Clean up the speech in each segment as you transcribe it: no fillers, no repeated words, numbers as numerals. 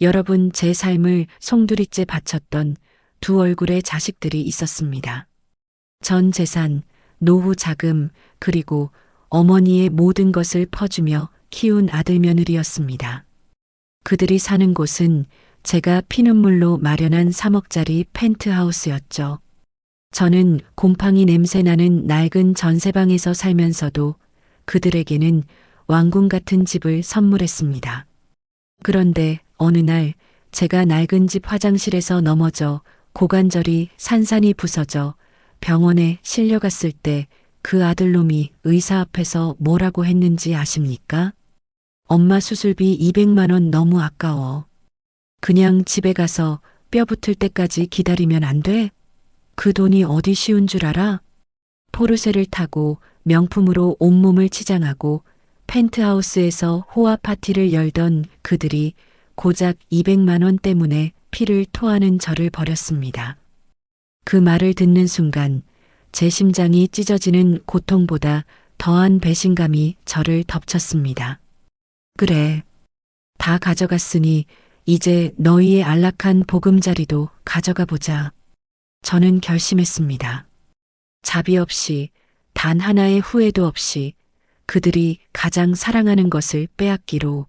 여러분, 제 삶을 송두리째 바쳤던 두 얼굴의 자식들이 있었습니다. 전 재산, 노후 자금, 그리고 어머니의 모든 것을 퍼주며 키운 아들 며느리였습니다. 그들이 사는 곳은 제가 피눈물로 마련한 3억짜리 펜트하우스였죠. 저는 곰팡이 냄새 나는 낡은 전세방에서 살면서도 그들에게는 왕궁 같은 집을 선물했습니다. 그런데 어느 날 제가 낡은 집 화장실에서 넘어져 고관절이 산산이 부서져 병원에 실려갔을 때 그 아들놈이 의사 앞에서 뭐라고 했는지 아십니까? 엄마 수술비 200만 원 너무 아까워. 그냥 집에 가서 뼈 붙을 때까지 기다리면 안 돼? 그 돈이 어디 쉬운 줄 알아? 포르쉐를 타고 명품으로 온몸을 치장하고 펜트하우스에서 호화 파티를 열던 그들이 고작 200만 원 때문에 피를 토하는 저를 버렸습니다. 그 말을 듣는 순간 제 심장이 찢어지는 고통보다 더한 배신감이 저를 덮쳤습니다. 그래, 다 가져갔으니 이제 너희의 안락한 보금자리도 가져가 보자. 저는 결심했습니다. 자비 없이 단 하나의 후회도 없이 그들이 가장 사랑하는 것을 빼앗기로.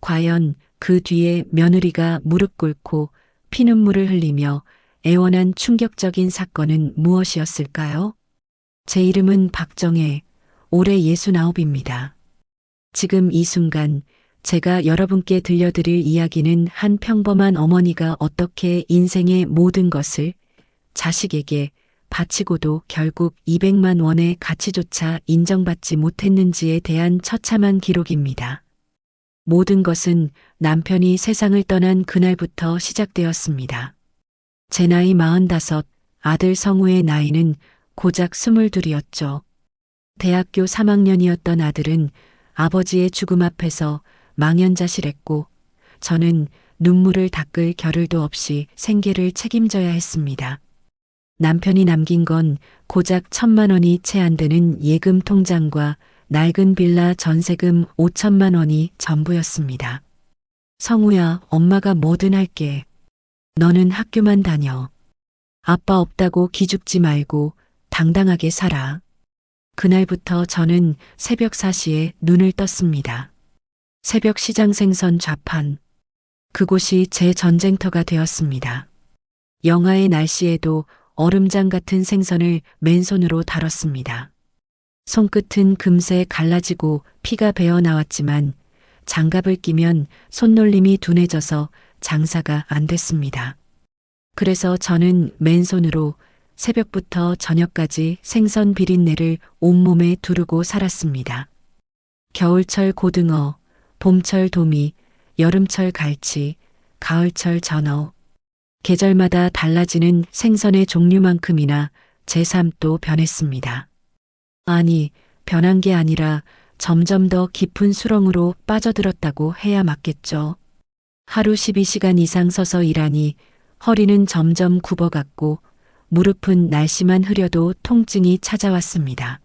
과연 그 뒤에 며느리가 무릎 꿇고 피눈물을 흘리며 애원한 충격적인 사건은 무엇이었을까요? 제 이름은 박정혜, 올해 69입니다. 지금 이 순간 제가 여러분께 들려드릴 이야기는 한 평범한 어머니가 어떻게 인생의 모든 것을 자식에게 바치고도 결국 200만 원의 가치조차 인정받지 못했는지에 대한 처참한 기록입니다. 모든 것은 남편이 세상을 떠난 그날부터 시작되었습니다. 제 나이 45, 아들 성우의 나이는 고작 22이었죠. 대학교 3학년이었던 아들은 아버지의 죽음 앞에서 망연자실했고 저는 눈물을 닦을 겨를도 없이 생계를 책임져야 했습니다. 남편이 남긴 건 고작 1,000만 원이 채 안 되는 예금 통장과 낡은 빌라 전세금 5천만 원이 전부였습니다. 성우야, 엄마가 뭐든 할게. 너는 학교만 다녀. 아빠 없다고 기죽지 말고 당당하게 살아. 그날부터 저는 새벽 4시에 눈을 떴습니다. 새벽 시장 생선 좌판. 그곳이 제 전쟁터가 되었습니다. 영하의 날씨에도 얼음장 같은 생선을 맨손으로 다뤘습니다. 손끝은 금세 갈라지고 피가 배어 나왔지만 장갑을 끼면 손놀림이 둔해져서 장사가 안 됐습니다. 그래서 저는 맨손으로 새벽부터 저녁까지 생선 비린내를 온몸에 두르고 살았습니다. 겨울철 고등어, 봄철 도미, 여름철 갈치, 가을철 전어. 계절마다 달라지는 생선의 종류만큼이나 제 삶도 변했습니다. 아니, 변한 게 아니라 점점 더 깊은 수렁으로 빠져들었다고 해야 맞겠죠. 하루 12시간 이상 서서 일하니 허리는 점점 굽어갔고 무릎은 날씨만 흐려도 통증이 찾아왔습니다.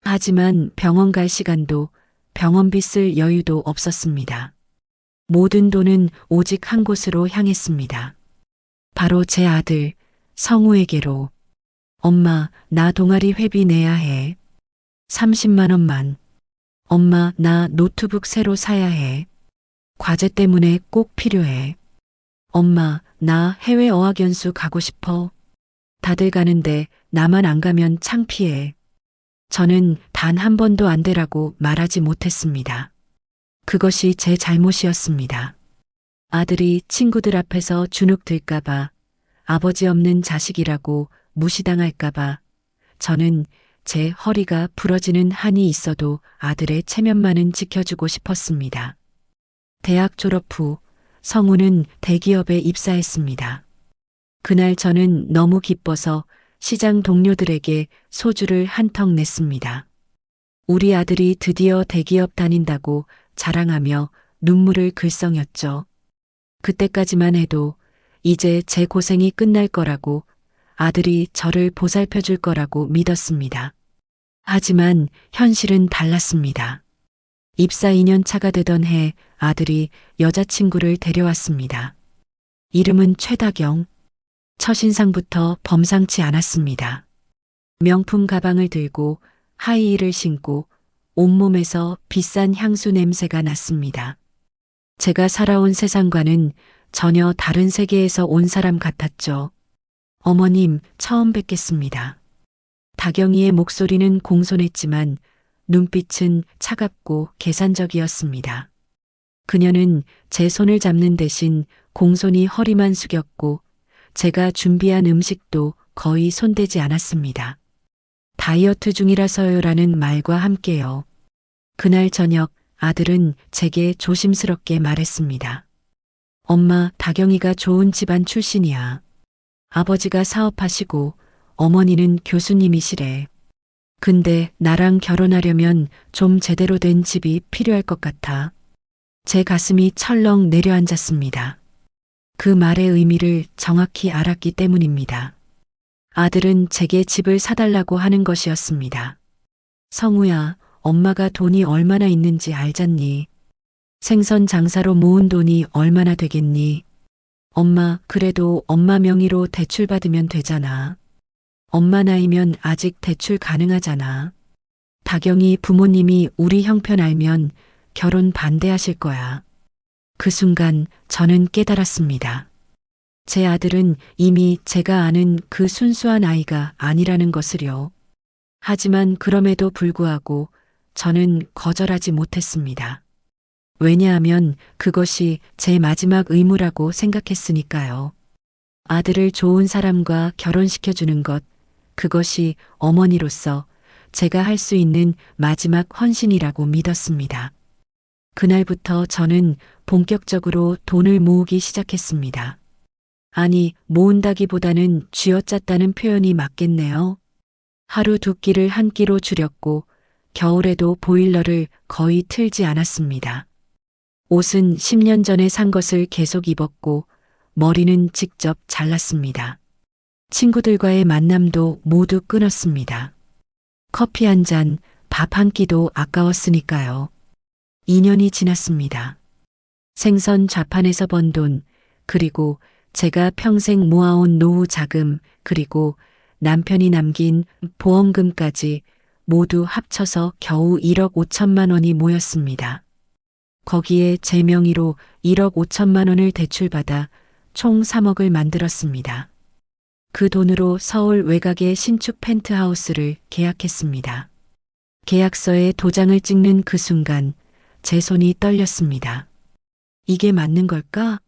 하지만 병원 갈 시간도 병원비 쓸 여유도 없었습니다. 모든 돈은 오직 한 곳으로 향했습니다. 바로 제 아들 성우에게로. 엄마, 나 동아리 회비 내야 해. 30만 원만. 엄마, 나 노트북 새로 사야 해. 과제 때문에 꼭 필요해. 엄마, 나 해외 어학연수 가고 싶어. 다들 가는데 나만 안 가면 창피해. 저는 단 한 번도 안 되라고 말하지 못했습니다. 그것이 제 잘못이었습니다. 아들이 친구들 앞에서 주눅 들까봐, 아버지 없는 자식이라고 무시당할까봐 저는 제 허리가 부러지는 한이 있어도 아들의 체면만은 지켜주고 싶었습니다. 대학 졸업 후 성우는 대기업에 입사했습니다. 그날 저는 너무 기뻐서 시장 동료들에게 소주를 한 턱 냈습니다. 우리 아들이 드디어 대기업 다닌다고 자랑하며 눈물을 글썽였죠. 그때까지만 해도 이제 제 고생이 끝날 거라고, 아들이 저를 보살펴 줄 거라고 믿었습니다. 하지만 현실은 달랐습니다. 입사 2년 차가 되던 해 아들이 여자친구를 데려왔습니다. 이름은 최다경. 첫인상부터 범상치 않았습니다. 명품 가방을 들고 하이힐을 신고 온몸에서 비싼 향수 냄새가 났습니다. 제가 살아온 세상과는 전혀 다른 세계에서 온 사람 같았죠. 어머님, 처음 뵙겠습니다. 다경이의 목소리는 공손했지만 눈빛은 차갑고 계산적이었습니다. 그녀는 제 손을 잡는 대신 공손히 허리만 숙였고 제가 준비한 음식도 거의 손대지 않았습니다. 다이어트 중이라서요라는 말과 함께요. 그날 저녁 아들은 제게 조심스럽게 말했습니다. 엄마, 다경이가 좋은 집안 출신이야. 아버지가 사업하시고 어머니는 교수님이시래. 근데 나랑 결혼하려면 좀 제대로 된 집이 필요할 것 같아. 제 가슴이 철렁 내려앉았습니다. 그 말의 의미를 정확히 알았기 때문입니다. 아들은 제게 집을 사달라고 하는 것이었습니다. 성우야, 엄마가 돈이 얼마나 있는지 알잖니? 생선 장사로 모은 돈이 얼마나 되겠니? 엄마, 그래도 엄마 명의로 대출 받으면 되잖아. 엄마 나이면 아직 대출 가능하잖아. 다경이 부모님이 우리 형편 알면 결혼 반대하실 거야. 그 순간 저는 깨달았습니다. 제 아들은 이미 제가 아는 그 순수한 아이가 아니라는 것을요. 하지만 그럼에도 불구하고 저는 거절하지 못했습니다. 왜냐하면 그것이 제 마지막 의무라고 생각했으니까요. 아들을 좋은 사람과 결혼시켜주는 것, 그것이 어머니로서 제가 할 수 있는 마지막 헌신이라고 믿었습니다. 그날부터 저는 본격적으로 돈을 모으기 시작했습니다. 아니, 모은다기보다는 쥐어짰다는 표현이 맞겠네요. 하루 2끼를 1끼로 줄였고 겨울에도 보일러를 거의 틀지 않았습니다. 옷은 10년 전에 산 것을 계속 입었고 머리는 직접 잘랐습니다. 친구들과의 만남도 모두 끊었습니다. 커피 한 잔, 밥 한 끼도 아까웠으니까요. 2년이 지났습니다. 생선 좌판에서 번 돈, 그리고 제가 평생 모아온 노후 자금, 그리고 남편이 남긴 보험금까지 모두 합쳐서 겨우 1억 5천만 원이 모였습니다. 거기에 제 명의로 1억 5천만 원을 대출받아 총 3억을 만들었습니다. 그 돈으로 서울 외곽의 신축 펜트하우스를 계약했습니다. 계약서에 도장을 찍는 그 순간 제 손이 떨렸습니다. 이게 맞는 걸까?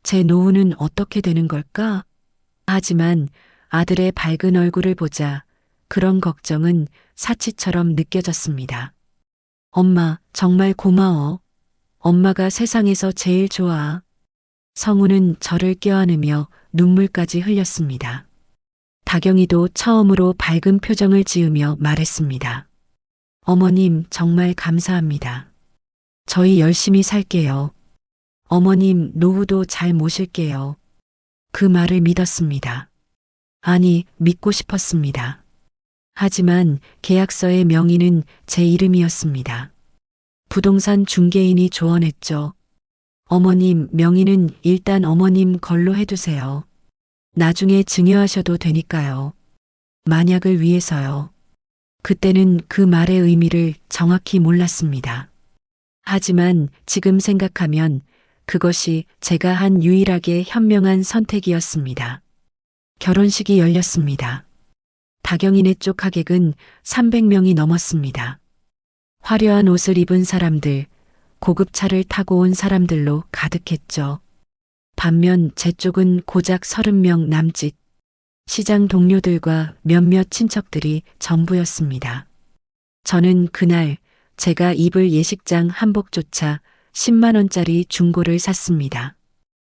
제 노후는 어떻게 되는 걸까? 하지만 아들의 밝은 얼굴을 보자 그런 걱정은 사치처럼 느껴졌습니다. 엄마, 정말 고마워. 엄마가 세상에서 제일 좋아. 성우는 저를 껴안으며 눈물까지 흘렸습니다. 다경이도 처음으로 밝은 표정을 지으며 말했습니다. 어머님, 정말 감사합니다. 저희 열심히 살게요. 어머님, 노후도 잘 모실게요. 그 말을 믿었습니다. 아니, 믿고 싶었습니다. 하지만 계약서의 명의는 제 이름이었습니다. 부동산 중개인이 조언했죠. 어머님, 명의는 일단 어머님 걸로 해두세요. 나중에 증여하셔도 되니까요. 만약을 위해서요. 그때는 그 말의 의미를 정확히 몰랐습니다. 하지만 지금 생각하면 그것이 제가 한 유일하게 현명한 선택이었습니다. 결혼식이 열렸습니다. 다경이네 쪽 하객은 300명이 넘었습니다. 화려한 옷을 입은 사람들, 고급 차를 타고 온 사람들로 가득했죠. 반면 제 쪽은 고작 30명 남짓, 시장 동료들과 몇몇 친척들이 전부였습니다. 저는 그날 제가 입을 예식장 한복조차 10만 원짜리 중고를 샀습니다.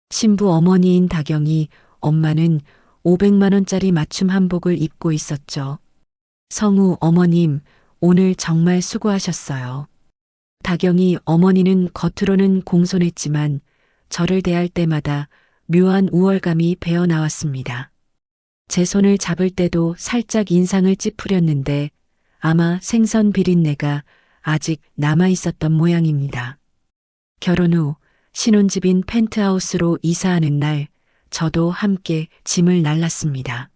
신부 어머니인 다경이, 엄마는 500만 원짜리 맞춤 한복을 입고 있었죠. 성우 어머님, 오늘 정말 수고하셨어요. 다경이 어머니는 겉으로는 공손했지만 저를 대할 때마다 묘한 우월감이 배어나왔습니다. 제 손을 잡을 때도 살짝 인상을 찌푸렸는데 아마 생선 비린내가 아직 남아 있었던 모양입니다. 결혼 후 신혼집인 펜트하우스로 이사하는 날 저도 함께 짐을 날랐습니다.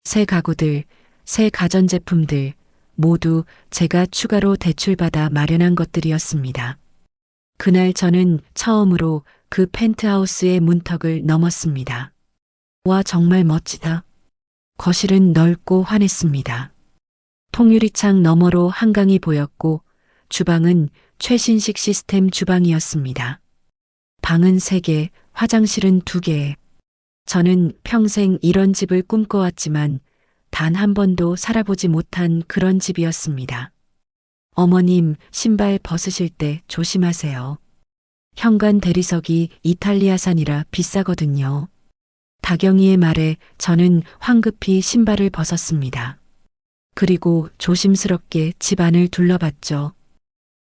새 가구들, 새 가전제품들 모두 제가 추가로 대출받아 마련한 것들이었습니다. 그날 저는 처음으로 그 펜트하우스의 문턱을 넘었습니다. 와, 정말 멋지다. 거실은 넓고 환했습니다. 통유리창 너머로 한강이 보였고 주방은 최신식 시스템 주방이었습니다. 방은 3개, 화장실은 2개. 저는 평생 이런 집을 꿈꿔왔지만 단 한 번도 살아보지 못한 그런 집이었습니다. 어머님, 신발 벗으실 때 조심하세요. 현관 대리석이 이탈리아산이라 비싸거든요. 다경이의 말에 저는 황급히 신발을 벗었습니다. 그리고 조심스럽게 집 안을 둘러봤죠.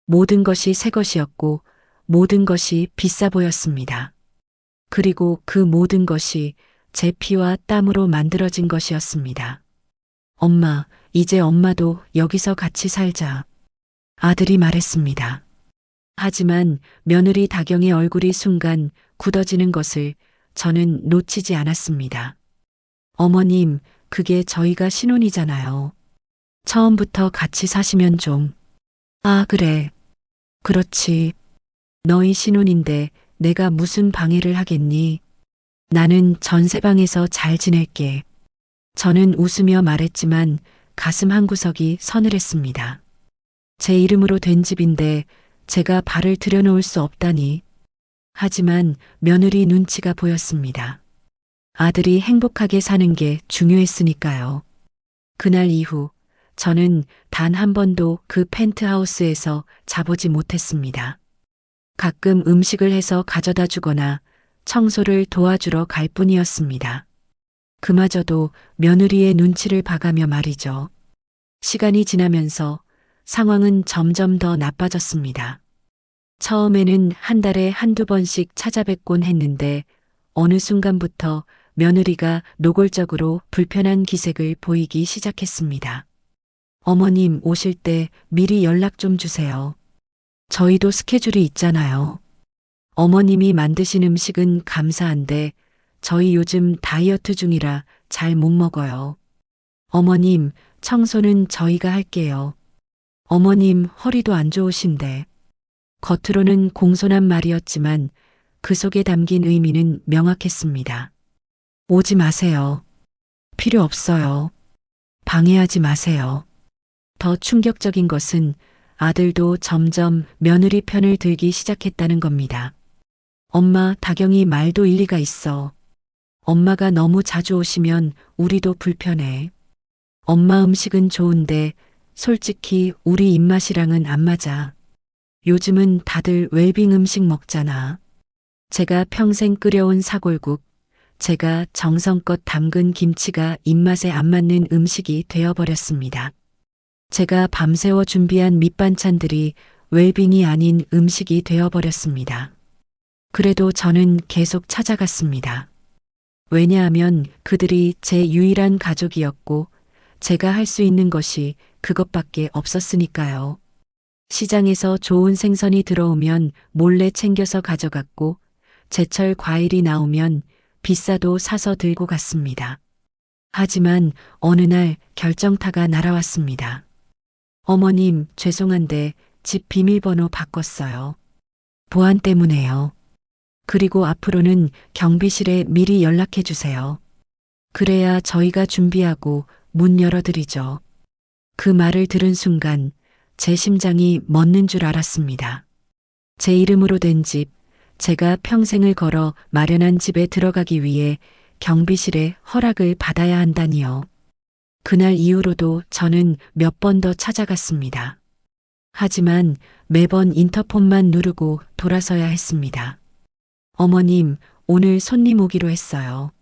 모든 것이 새 것이었고 모든 것이 비싸 보였습니다. 그리고 그 모든 것이 제 피와 땀으로 만들어진 것이었습니다. 엄마, 이제 엄마도 여기서 같이 살자. 아들이 말했습니다. 하지만 며느리 다경의 얼굴이 순간 굳어지는 것을 저는 놓치지 않았습니다. 어머님, 그게 저희가 신혼이잖아요. 처음부터 같이 사시면 좀. 아, 그래. 그렇지. 너희 신혼인데 내가 무슨 방해를 하겠니? 나는 전세방에서 잘 지낼게. 저는 웃으며 말했지만 가슴 한구석이 서늘했습니다. 제 이름으로 된 집인데 제가 발을 들여놓을 수 없다니. 하지만 며느리 눈치가 보였습니다. 아들이 행복하게 사는 게 중요했으니까요. 그날 이후 저는 단 한 번도 그 펜트하우스에서 자보지 못했습니다. 가끔 음식을 해서 가져다 주거나 청소를 도와주러 갈 뿐이었습니다. 그마저도 며느리의 눈치를 봐가며 말이죠. 시간이 지나면서 상황은 점점 더 나빠졌습니다. 처음에는 한 달에 한두 번씩 찾아뵙곤 했는데 어느 순간부터 며느리가 노골적으로 불편한 기색을 보이기 시작했습니다. 어머님 오실 때 미리 연락 좀 주세요. 저희도 스케줄이 있잖아요. 어머님이 만드신 음식은 감사한데 저희 요즘 다이어트 중이라 잘 못 먹어요. 어머님, 청소는 저희가 할게요. 어머님 허리도 안 좋으신데. 겉으로는 공손한 말이었지만 그 속에 담긴 의미는 명확했습니다. 오지 마세요. 필요 없어요. 방해하지 마세요. 더 충격적인 것은 아들도 점점 며느리 편을 들기 시작했다는 겁니다. 엄마, 다경이 말도 일리가 있어. 엄마가 너무 자주 오시면 우리도 불편해. 엄마 음식은 좋은데 솔직히 우리 입맛이랑은 안 맞아. 요즘은 다들 웰빙 음식 먹잖아. 제가 평생 끓여온 사골국, 제가 정성껏 담근 김치가 입맛에 안 맞는 음식이 되어버렸습니다. 제가 밤새워 준비한 밑반찬들이 웰빙이 아닌 음식이 되어버렸습니다. 그래도 저는 계속 찾아갔습니다. 왜냐하면 그들이 제 유일한 가족이었고 제가 할 수 있는 것이 그것밖에 없었으니까요. 시장에서 좋은 생선이 들어오면 몰래 챙겨서 가져갔고 제철 과일이 나오면 비싸도 사서 들고 갔습니다. 하지만 어느 날 결정타가 날아왔습니다. 어머님, 죄송한데 집 비밀번호 바꿨어요. 보안 때문에요. 그리고 앞으로는 경비실에 미리 연락해 주세요. 그래야 저희가 준비하고 문 열어드리죠. 그 말을 들은 순간 제 심장이 멎는 줄 알았습니다. 제 이름으로 된 집, 제가 평생을 걸어 마련한 집에 들어가기 위해 경비실에 허락을 받아야 한다니요. 그날 이후로도 저는 몇 번 더 찾아갔습니다. 하지만 매번 인터폰만 누르고 돌아서야 했습니다. 어머님, 오늘 손님 오기로 했어요.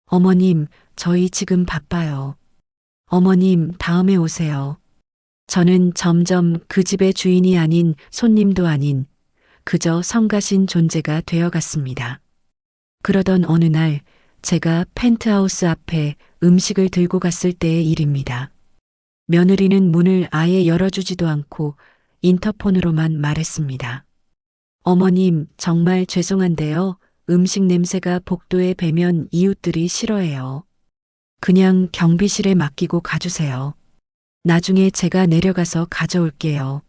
어머님, 저희 지금 바빠요. 어머님, 다음에 오세요. 저는 점점 그 집의 주인이 아닌 손님도 아닌 그저 성가신 존재가 되어갔습니다. 그러던 어느 날 제가 펜트하우스 앞에 음식을 들고 갔을 때의 일입니다. 며느리는 문을 아예 열어주지도 않고 인터폰으로만 말했습니다. 어머님, 정말 죄송한데요. 음식 냄새가 복도에 배면 이웃들이 싫어해요. 그냥 경비실에 맡기고 가주세요. 나중에 제가 내려가서 가져올게요.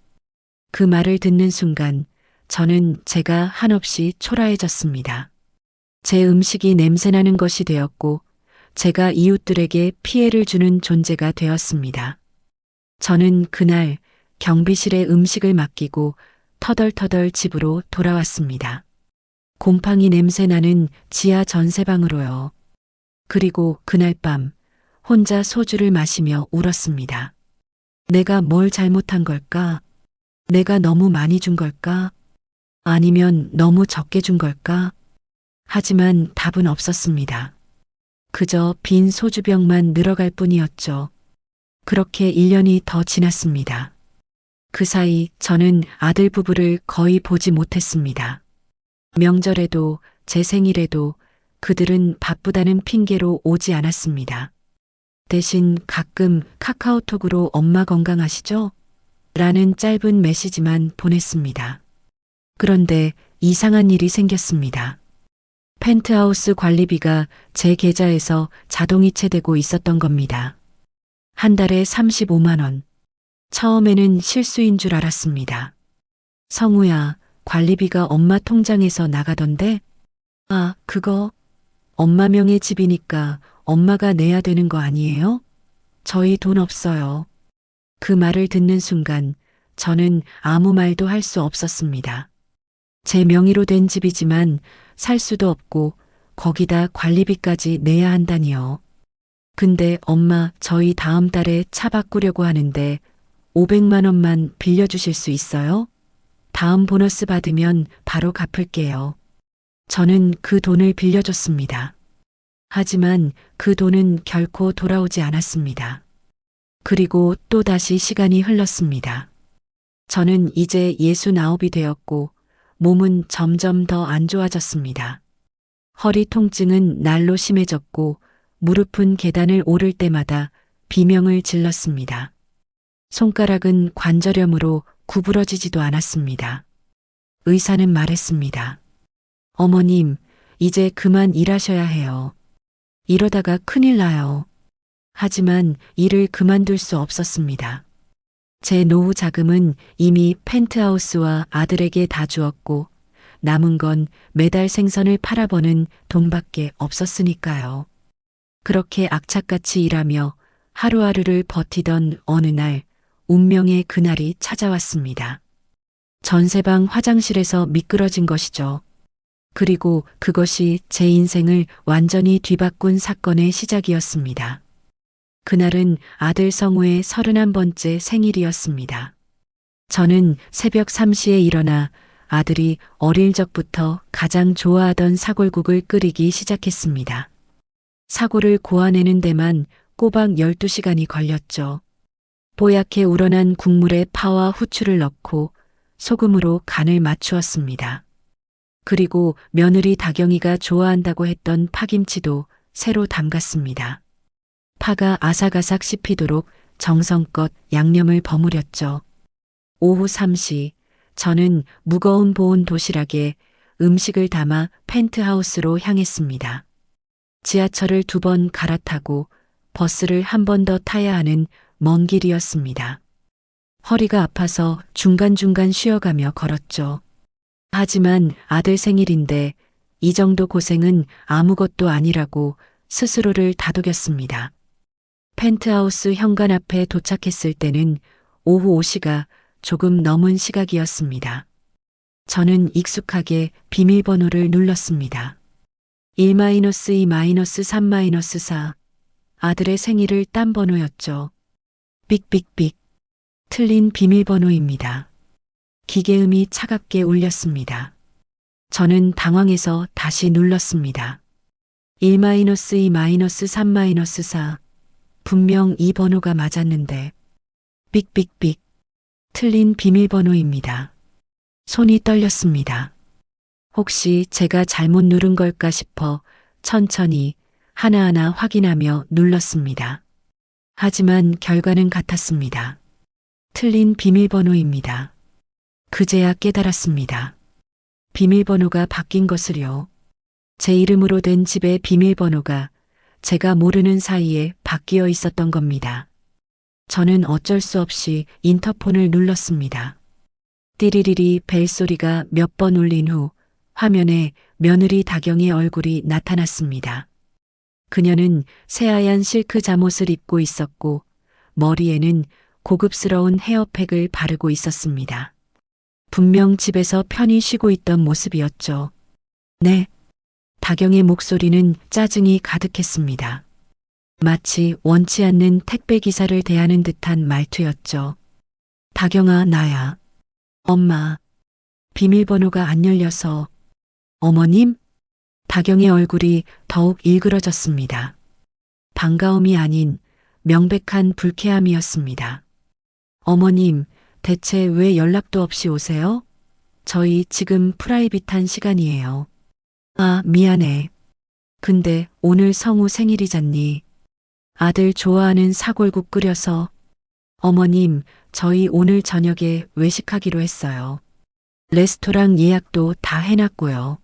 그 말을 듣는 순간 저는 제가 한없이 초라해졌습니다. 제 음식이 냄새나는 것이 되었고 제가 이웃들에게 피해를 주는 존재가 되었습니다. 저는 그날 경비실에 음식을 맡기고 터덜터덜 집으로 돌아왔습니다. 곰팡이 냄새 나는 지하 전세방으로요. 그리고 그날 밤 혼자 소주를 마시며 울었습니다. 내가 뭘 잘못한 걸까? 내가 너무 많이 준 걸까? 아니면 너무 적게 준 걸까? 하지만 답은 없었습니다. 그저 빈 소주병만 늘어갈 뿐이었죠. 그렇게 1년이 더 지났습니다. 그 사이 저는 아들 부부를 거의 보지 못했습니다. 명절에도 제 생일에도 그들은 바쁘다는 핑계로 오지 않았습니다. 대신 가끔 카카오톡으로 엄마 건강하시죠? 라는 짧은 메시지만 보냈습니다. 그런데 이상한 일이 생겼습니다. 펜트하우스 관리비가 제 계좌에서 자동이체되고 있었던 겁니다. 한 달에 35만 원. 처음에는 실수인 줄 알았습니다. 성우야, 관리비가 엄마 통장에서 나가던데? 아, 그거 엄마 명의 집이니까 엄마가 내야 되는 거 아니에요? 저희 돈 없어요. 그 말을 듣는 순간 저는 아무 말도 할 수 없었습니다. 제 명의로 된 집이지만 살 수도 없고 거기다 관리비까지 내야 한다니요. 근데 엄마, 저희 다음 달에 차 바꾸려고 하는데 500만 원만 빌려주실 수 있어요? 다음 보너스 받으면 바로 갚을게요. 저는 그 돈을 빌려줬습니다. 하지만 그 돈은 결코 돌아오지 않았습니다. 그리고 또 다시 시간이 흘렀습니다. 저는 이제 69이 되었고 몸은 점점 더 안 좋아졌습니다. 허리 통증은 날로 심해졌고 무릎은 계단을 오를 때마다 비명을 질렀습니다. 손가락은 관절염으로 구부러지지도 않았습니다. 의사는 말했습니다. 어머님, 이제 그만 일하셔야 해요. 이러다가 큰일 나요. 하지만 일을 그만둘 수 없었습니다. 제 노후 자금은 이미 펜트하우스와 아들에게 다 주었고 남은 건 매달 생선을 팔아버는 돈밖에 없었으니까요. 그렇게 악착같이 일하며 하루하루를 버티던 어느 날 운명의 그날이 찾아왔습니다. 전세방 화장실에서 미끄러진 것이죠. 그리고 그것이 제 인생을 완전히 뒤바꾼 사건의 시작이었습니다. 그날은 아들 성우의 31번째 생일이었습니다. 저는 새벽 3시에 일어나 아들이 어릴 적부터 가장 좋아하던 사골국을 끓이기 시작했습니다. 사골을 고아내는 데만 꼬박 12시간이 걸렸죠. 뽀얗게 우러난 국물에 파와 후추를 넣고 소금으로 간을 맞추었습니다. 그리고 며느리 다경이가 좋아한다고 했던 파김치도 새로 담갔습니다. 파가 아삭아삭 씹히도록 정성껏 양념을 버무렸죠. 오후 3시 저는 무거운 보온 도시락에 음식을 담아 펜트하우스로 향했습니다. 지하철을 2번 갈아타고 버스를 한 번 더 타야 하는 먼 길이었습니다. 허리가 아파서 중간중간 쉬어가며 걸었죠. 하지만 아들 생일인데 이 정도 고생은 아무것도 아니라고 스스로를 다독였습니다. 펜트하우스 현관 앞에 도착했을 때는 오후 5시가 조금 넘은 시각이었습니다. 저는 익숙하게 비밀번호를 눌렀습니다. 1-2-3-4 아들의 생일을 딴 번호였죠. 삑삑삑. 틀린 비밀번호입니다. 기계음이 차갑게 울렸습니다. 저는 당황해서 다시 눌렀습니다. 1-2-3-4 분명 이 번호가 맞았는데 삑삑삑. 틀린 비밀번호입니다. 손이 떨렸습니다. 혹시 제가 잘못 누른 걸까 싶어 천천히 하나하나 확인하며 눌렀습니다. 하지만 결과는 같았습니다. 틀린 비밀번호입니다. 그제야 깨달았습니다. 비밀번호가 바뀐 것을요. 제 이름으로 된 집의 비밀번호가 제가 모르는 사이에 바뀌어 있었던 겁니다. 저는 어쩔 수 없이 인터폰을 눌렀습니다. 띠리리리 벨소리가 몇 번 울린 후 화면에 며느리 다경의 얼굴이 나타났습니다. 그녀는 새하얀 실크 잠옷을 입고 있었고 머리에는 고급스러운 헤어팩을 바르고 있었습니다. 분명 집에서 편히 쉬고 있던 모습이었죠. 네. 다경의 목소리는 짜증이 가득했습니다. 마치 원치 않는 택배 기사를 대하는 듯한 말투였죠. 다경아, 나야. 엄마. 비밀번호가 안 열려서. 어머님? 다경의 얼굴이 더욱 일그러졌습니다. 반가움이 아닌 명백한 불쾌함이었습니다. 어머님, 대체 왜 연락도 없이 오세요? 저희 지금 프라이빗한 시간이에요. 아, 미안해. 근데 오늘 성우 생일이잖니. 아들 좋아하는 사골국 끓여서. 어머님, 저희 오늘 저녁에 외식하기로 했어요. 레스토랑 예약도 다 해놨고요.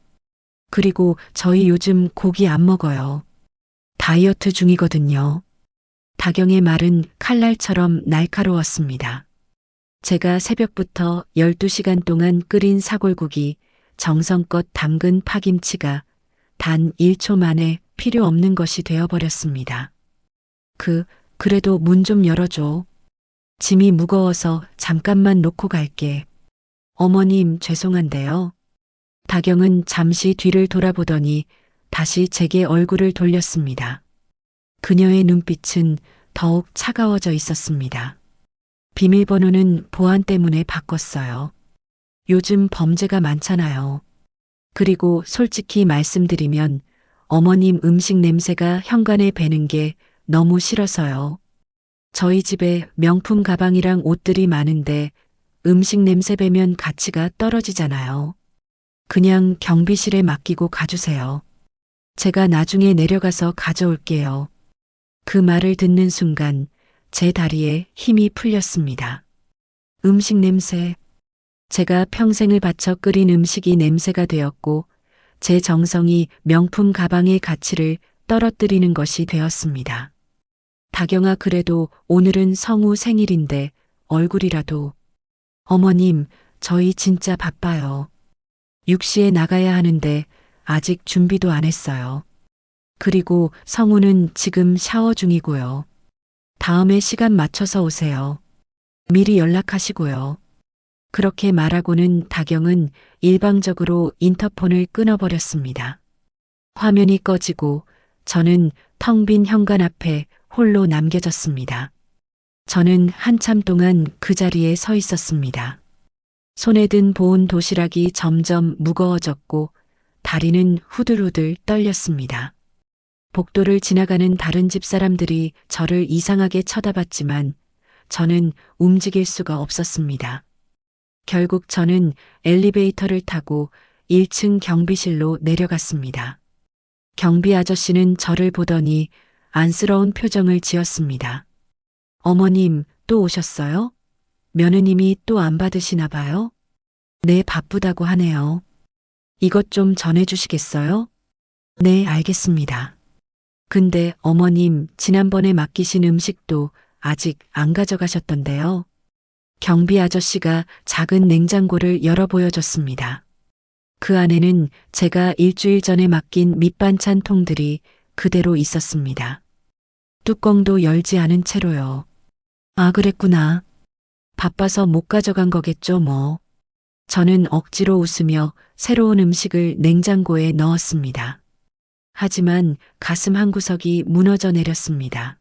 그리고 저희 요즘 고기 안 먹어요. 다이어트 중이거든요. 다경의 말은 칼날처럼 날카로웠습니다. 제가 새벽부터 12시간 동안 끓인 사골국이 정성껏 담근 파김치가 단 1초 만에 필요 없는 것이 되어버렸습니다. 그래도 문 좀 열어줘. 짐이 무거워서 잠깐만 놓고 갈게. 어머님, 죄송한데요. 다경은 잠시 뒤를 돌아보더니 다시 제게 얼굴을 돌렸습니다. 그녀의 눈빛은 더욱 차가워져 있었습니다. 비밀번호는 보안 때문에 바꿨어요. 요즘 범죄가 많잖아요. 그리고 솔직히 말씀드리면 어머님 음식 냄새가 현관에 배는 게 너무 싫어서요. 저희 집에 명품 가방이랑 옷들이 많은데 음식 냄새 배면 가치가 떨어지잖아요. 그냥 경비실에 맡기고 가주세요. 제가 나중에 내려가서 가져올게요. 그 말을 듣는 순간 제 다리에 힘이 풀렸습니다. 음식 냄새. 제가 평생을 바쳐 끓인 음식이 냄새가 되었고 제 정성이 명품 가방의 가치를 떨어뜨리는 것이 되었습니다. 다경아, 그래도 오늘은 성우 생일인데 얼굴이라도. 어머님, 저희 진짜 바빠요. 6시에 나가야 하는데 아직 준비도 안 했어요. 그리고 성우는 지금 샤워 중이고요. 다음에 시간 맞춰서 오세요. 미리 연락하시고요. 그렇게 말하고는 다경은 일방적으로 인터폰을 끊어버렸습니다. 화면이 꺼지고 저는 텅 빈 현관 앞에 홀로 남겨졌습니다. 저는 한참 동안 그 자리에 서 있었습니다. 손에 든 보온 도시락이 점점 무거워졌고 다리는 후들후들 떨렸습니다. 복도를 지나가는 다른 집 사람들이 저를 이상하게 쳐다봤지만 저는 움직일 수가 없었습니다. 결국 저는 엘리베이터를 타고 1층 경비실로 내려갔습니다. 경비 아저씨는 저를 보더니 안쓰러운 표정을 지었습니다. 어머님, 또 오셨어요? 며느님이 또 안 받으시나 봐요? 네, 바쁘다고 하네요. 이것 좀 전해주시겠어요? 네, 알겠습니다. 근데 어머님, 지난번에 맡기신 음식도 아직 안 가져가셨던데요. 경비 아저씨가 작은 냉장고를 열어 보여줬습니다. 그 안에는 제가 일주일 전에 맡긴 밑반찬 통들이 그대로 있었습니다. 뚜껑도 열지 않은 채로요. 아, 그랬구나. 바빠서 못 가져간 거겠죠, 뭐. 저는 억지로 웃으며 새로운 음식을 냉장고에 넣었습니다. 하지만 가슴 한구석이 무너져 내렸습니다.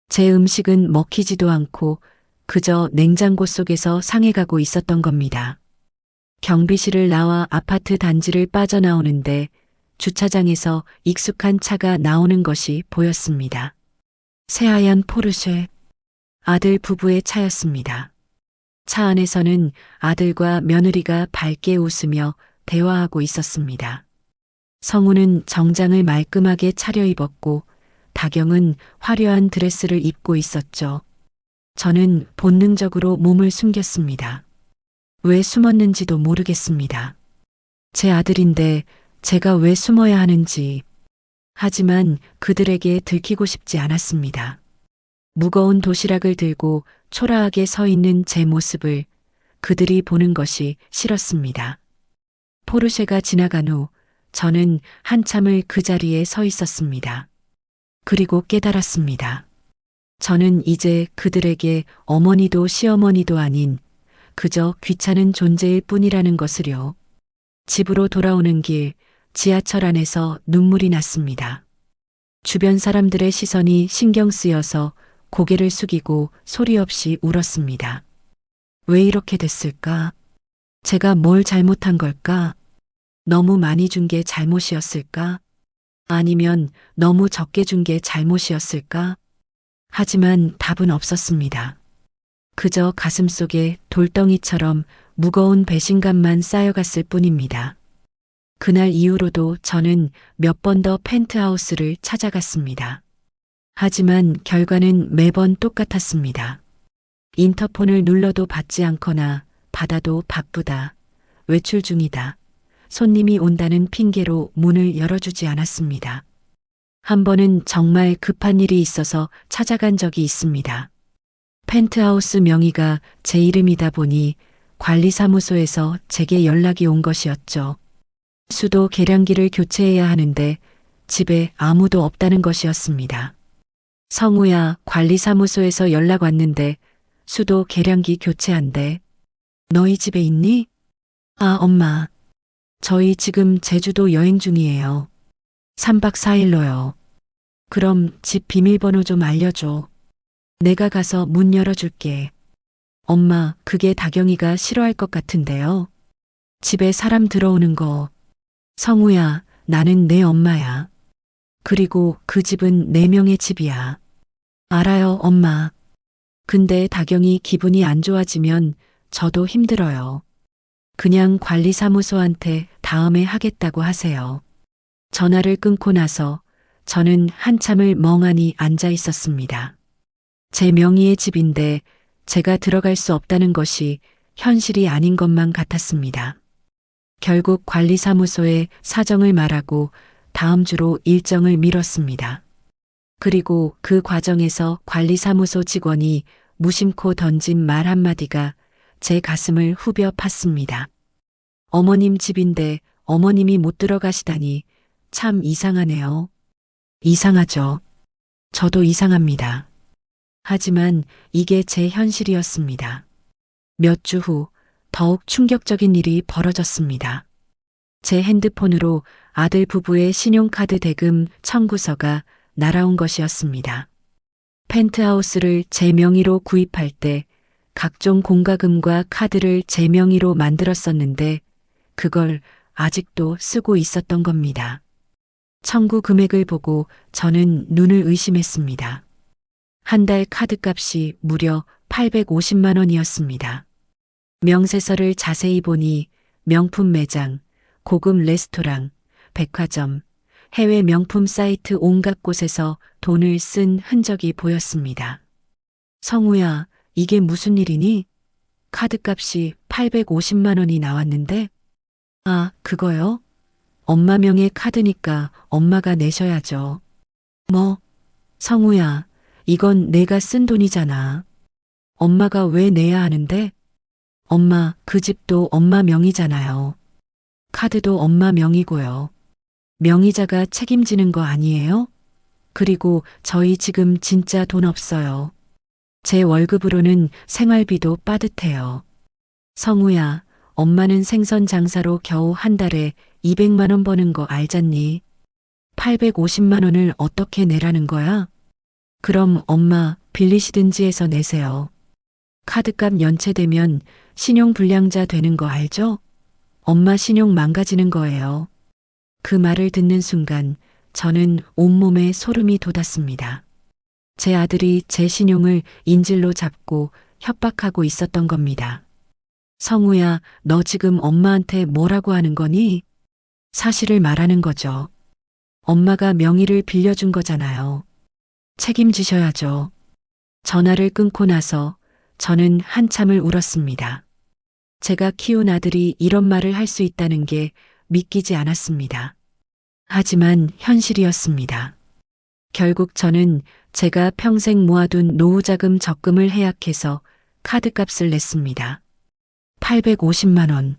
제 음식은 먹히지도 않고 그저 냉장고 속에서 상해가고 있었던 겁니다. 경비실을 나와 아파트 단지를 빠져나오는데 주차장에서 익숙한 차가 나오는 것이 보였습니다. 새하얀 포르쉐. 아들 부부의 차였습니다. 차 안에서는 아들과 며느리가 밝게 웃으며 대화하고 있었습니다. 성우는 정장을 말끔하게 차려입었고 다경은 화려한 드레스를 입고 있었죠. 저는 본능적으로 몸을 숨겼습니다. 왜 숨었는지도 모르겠습니다. 제 아들인데 제가 왜 숨어야 하는지. 하지만 그들에게 들키고 싶지 않았습니다. 무거운 도시락을 들고 초라하게 서 있는 제 모습을 그들이 보는 것이 싫었습니다. 포르쉐가 지나간 후 저는 한참을 그 자리에 서 있었습니다. 그리고 깨달았습니다. 저는 이제 그들에게 어머니도 시어머니도 아닌 그저 귀찮은 존재일 뿐이라는 것을요. 집으로 돌아오는 길 지하철 안에서 눈물이 났습니다. 주변 사람들의 시선이 신경 쓰여서 고개를 숙이고 소리 없이 울었습니다. 왜 이렇게 됐을까? 제가 뭘 잘못한 걸까? 너무 많이 준 게 잘못이었을까? 아니면 너무 적게 준 게 잘못이었을까? 하지만 답은 없었습니다. 그저 가슴속에 돌덩이처럼 무거운 배신감만 쌓여갔을 뿐입니다. 그날 이후로도 저는 몇 번 더 펜트하우스를 찾아갔습니다. 하지만 결과는 매번 똑같았습니다. 인터폰을 눌러도 받지 않거나 받아도 바쁘다, 외출 중이다, 손님이 온다는 핑계로 문을 열어주지 않았습니다. 한 번은 정말 급한 일이 있어서 찾아간 적이 있습니다. 펜트하우스 명의가 제 이름이다 보니 관리사무소에서 제게 연락이 온 것이었죠. 수도 계량기를 교체해야 하는데 집에 아무도 없다는 것이었습니다. 성우야, 관리사무소에서 연락 왔는데 수도 계량기 교체한대. 너희 집에 있니? 아, 엄마. 저희 지금 제주도 여행 중이에요. 3박 4일로요. 그럼 집 비밀번호 좀 알려줘. 내가 가서 문 열어줄게. 엄마, 그게 다경이가 싫어할 것 같은데요. 집에 사람 들어오는 거. 성우야, 나는 내 엄마야. 그리고 그 집은 4명의 집이야. 알아요, 엄마. 근데 다경이 기분이 안 좋아지면 저도 힘들어요. 그냥 관리사무소한테 다음에 하겠다고 하세요. 전화를 끊고 나서 저는 한참을 멍하니 앉아 있었습니다. 제 명의의 집인데 제가 들어갈 수 없다는 것이 현실이 아닌 것만 같았습니다. 결국 관리사무소에 사정을 말하고 다음 주로 일정을 미뤘습니다. 그리고 그 과정에서 관리사무소 직원이 무심코 던진 말 한마디가 제 가슴을 후벼 팠습니다. 어머님 집인데 어머님이 못 들어가시다니 참 이상하네요. 이상하죠. 저도 이상합니다. 하지만 이게 제 현실이었습니다. 몇 주 후 더욱 충격적인 일이 벌어졌습니다. 제 핸드폰으로 아들 부부의 신용카드 대금 청구서가 날아온 것이었습니다. 펜트하우스를 제 명의로 구입할 때 각종 공과금과 카드를 제 명의로 만들었었는데 그걸 아직도 쓰고 있었던 겁니다. 청구 금액을 보고 저는 눈을 의심했습니다. 한 달 카드값이 무려 850만 원이었습니다. 명세서를 자세히 보니 명품 매장, 고급 레스토랑, 백화점, 해외 명품 사이트 온갖 곳에서 돈을 쓴 흔적이 보였습니다. 성우야, 이게 무슨 일이니? 카드값이 850만 원이 나왔는데? 아, 그거요? 엄마 명의 카드니까 엄마가 내셔야죠. 뭐? 성우야, 이건 내가 쓴 돈이잖아. 엄마가 왜 내야 하는데? 엄마, 그 집도 엄마 명의잖아요. 카드도 엄마 명의고요. 명의자가 책임지는 거 아니에요? 그리고 저희 지금 진짜 돈 없어요. 제 월급으로는 생활비도 빠듯해요. 성우야, 엄마는 생선 장사로 겨우 한 달에 200만 원 버는 거 알잖니? 850만 원을 어떻게 내라는 거야? 그럼 엄마 빌리시든지 해서 내세요. 카드값 연체되면 신용불량자 되는 거 알죠? 엄마 신용 망가지는 거예요. 그 말을 듣는 순간 저는 온몸에 소름이 돋았습니다. 제 아들이 제 신용을 인질로 잡고 협박하고 있었던 겁니다. 성우야, 너 지금 엄마한테 뭐라고 하는 거니? 사실을 말하는 거죠. 엄마가 명의를 빌려준 거잖아요. 책임지셔야죠. 전화를 끊고 나서 저는 한참을 울었습니다. 제가 키운 아들이 이런 말을 할 수 있다는 게 믿기지 않았습니다. 하지만 현실이었습니다. 결국 저는 제가 평생 모아둔 노후자금 적금을 해약해서 카드값을 냈습니다. 850만 원.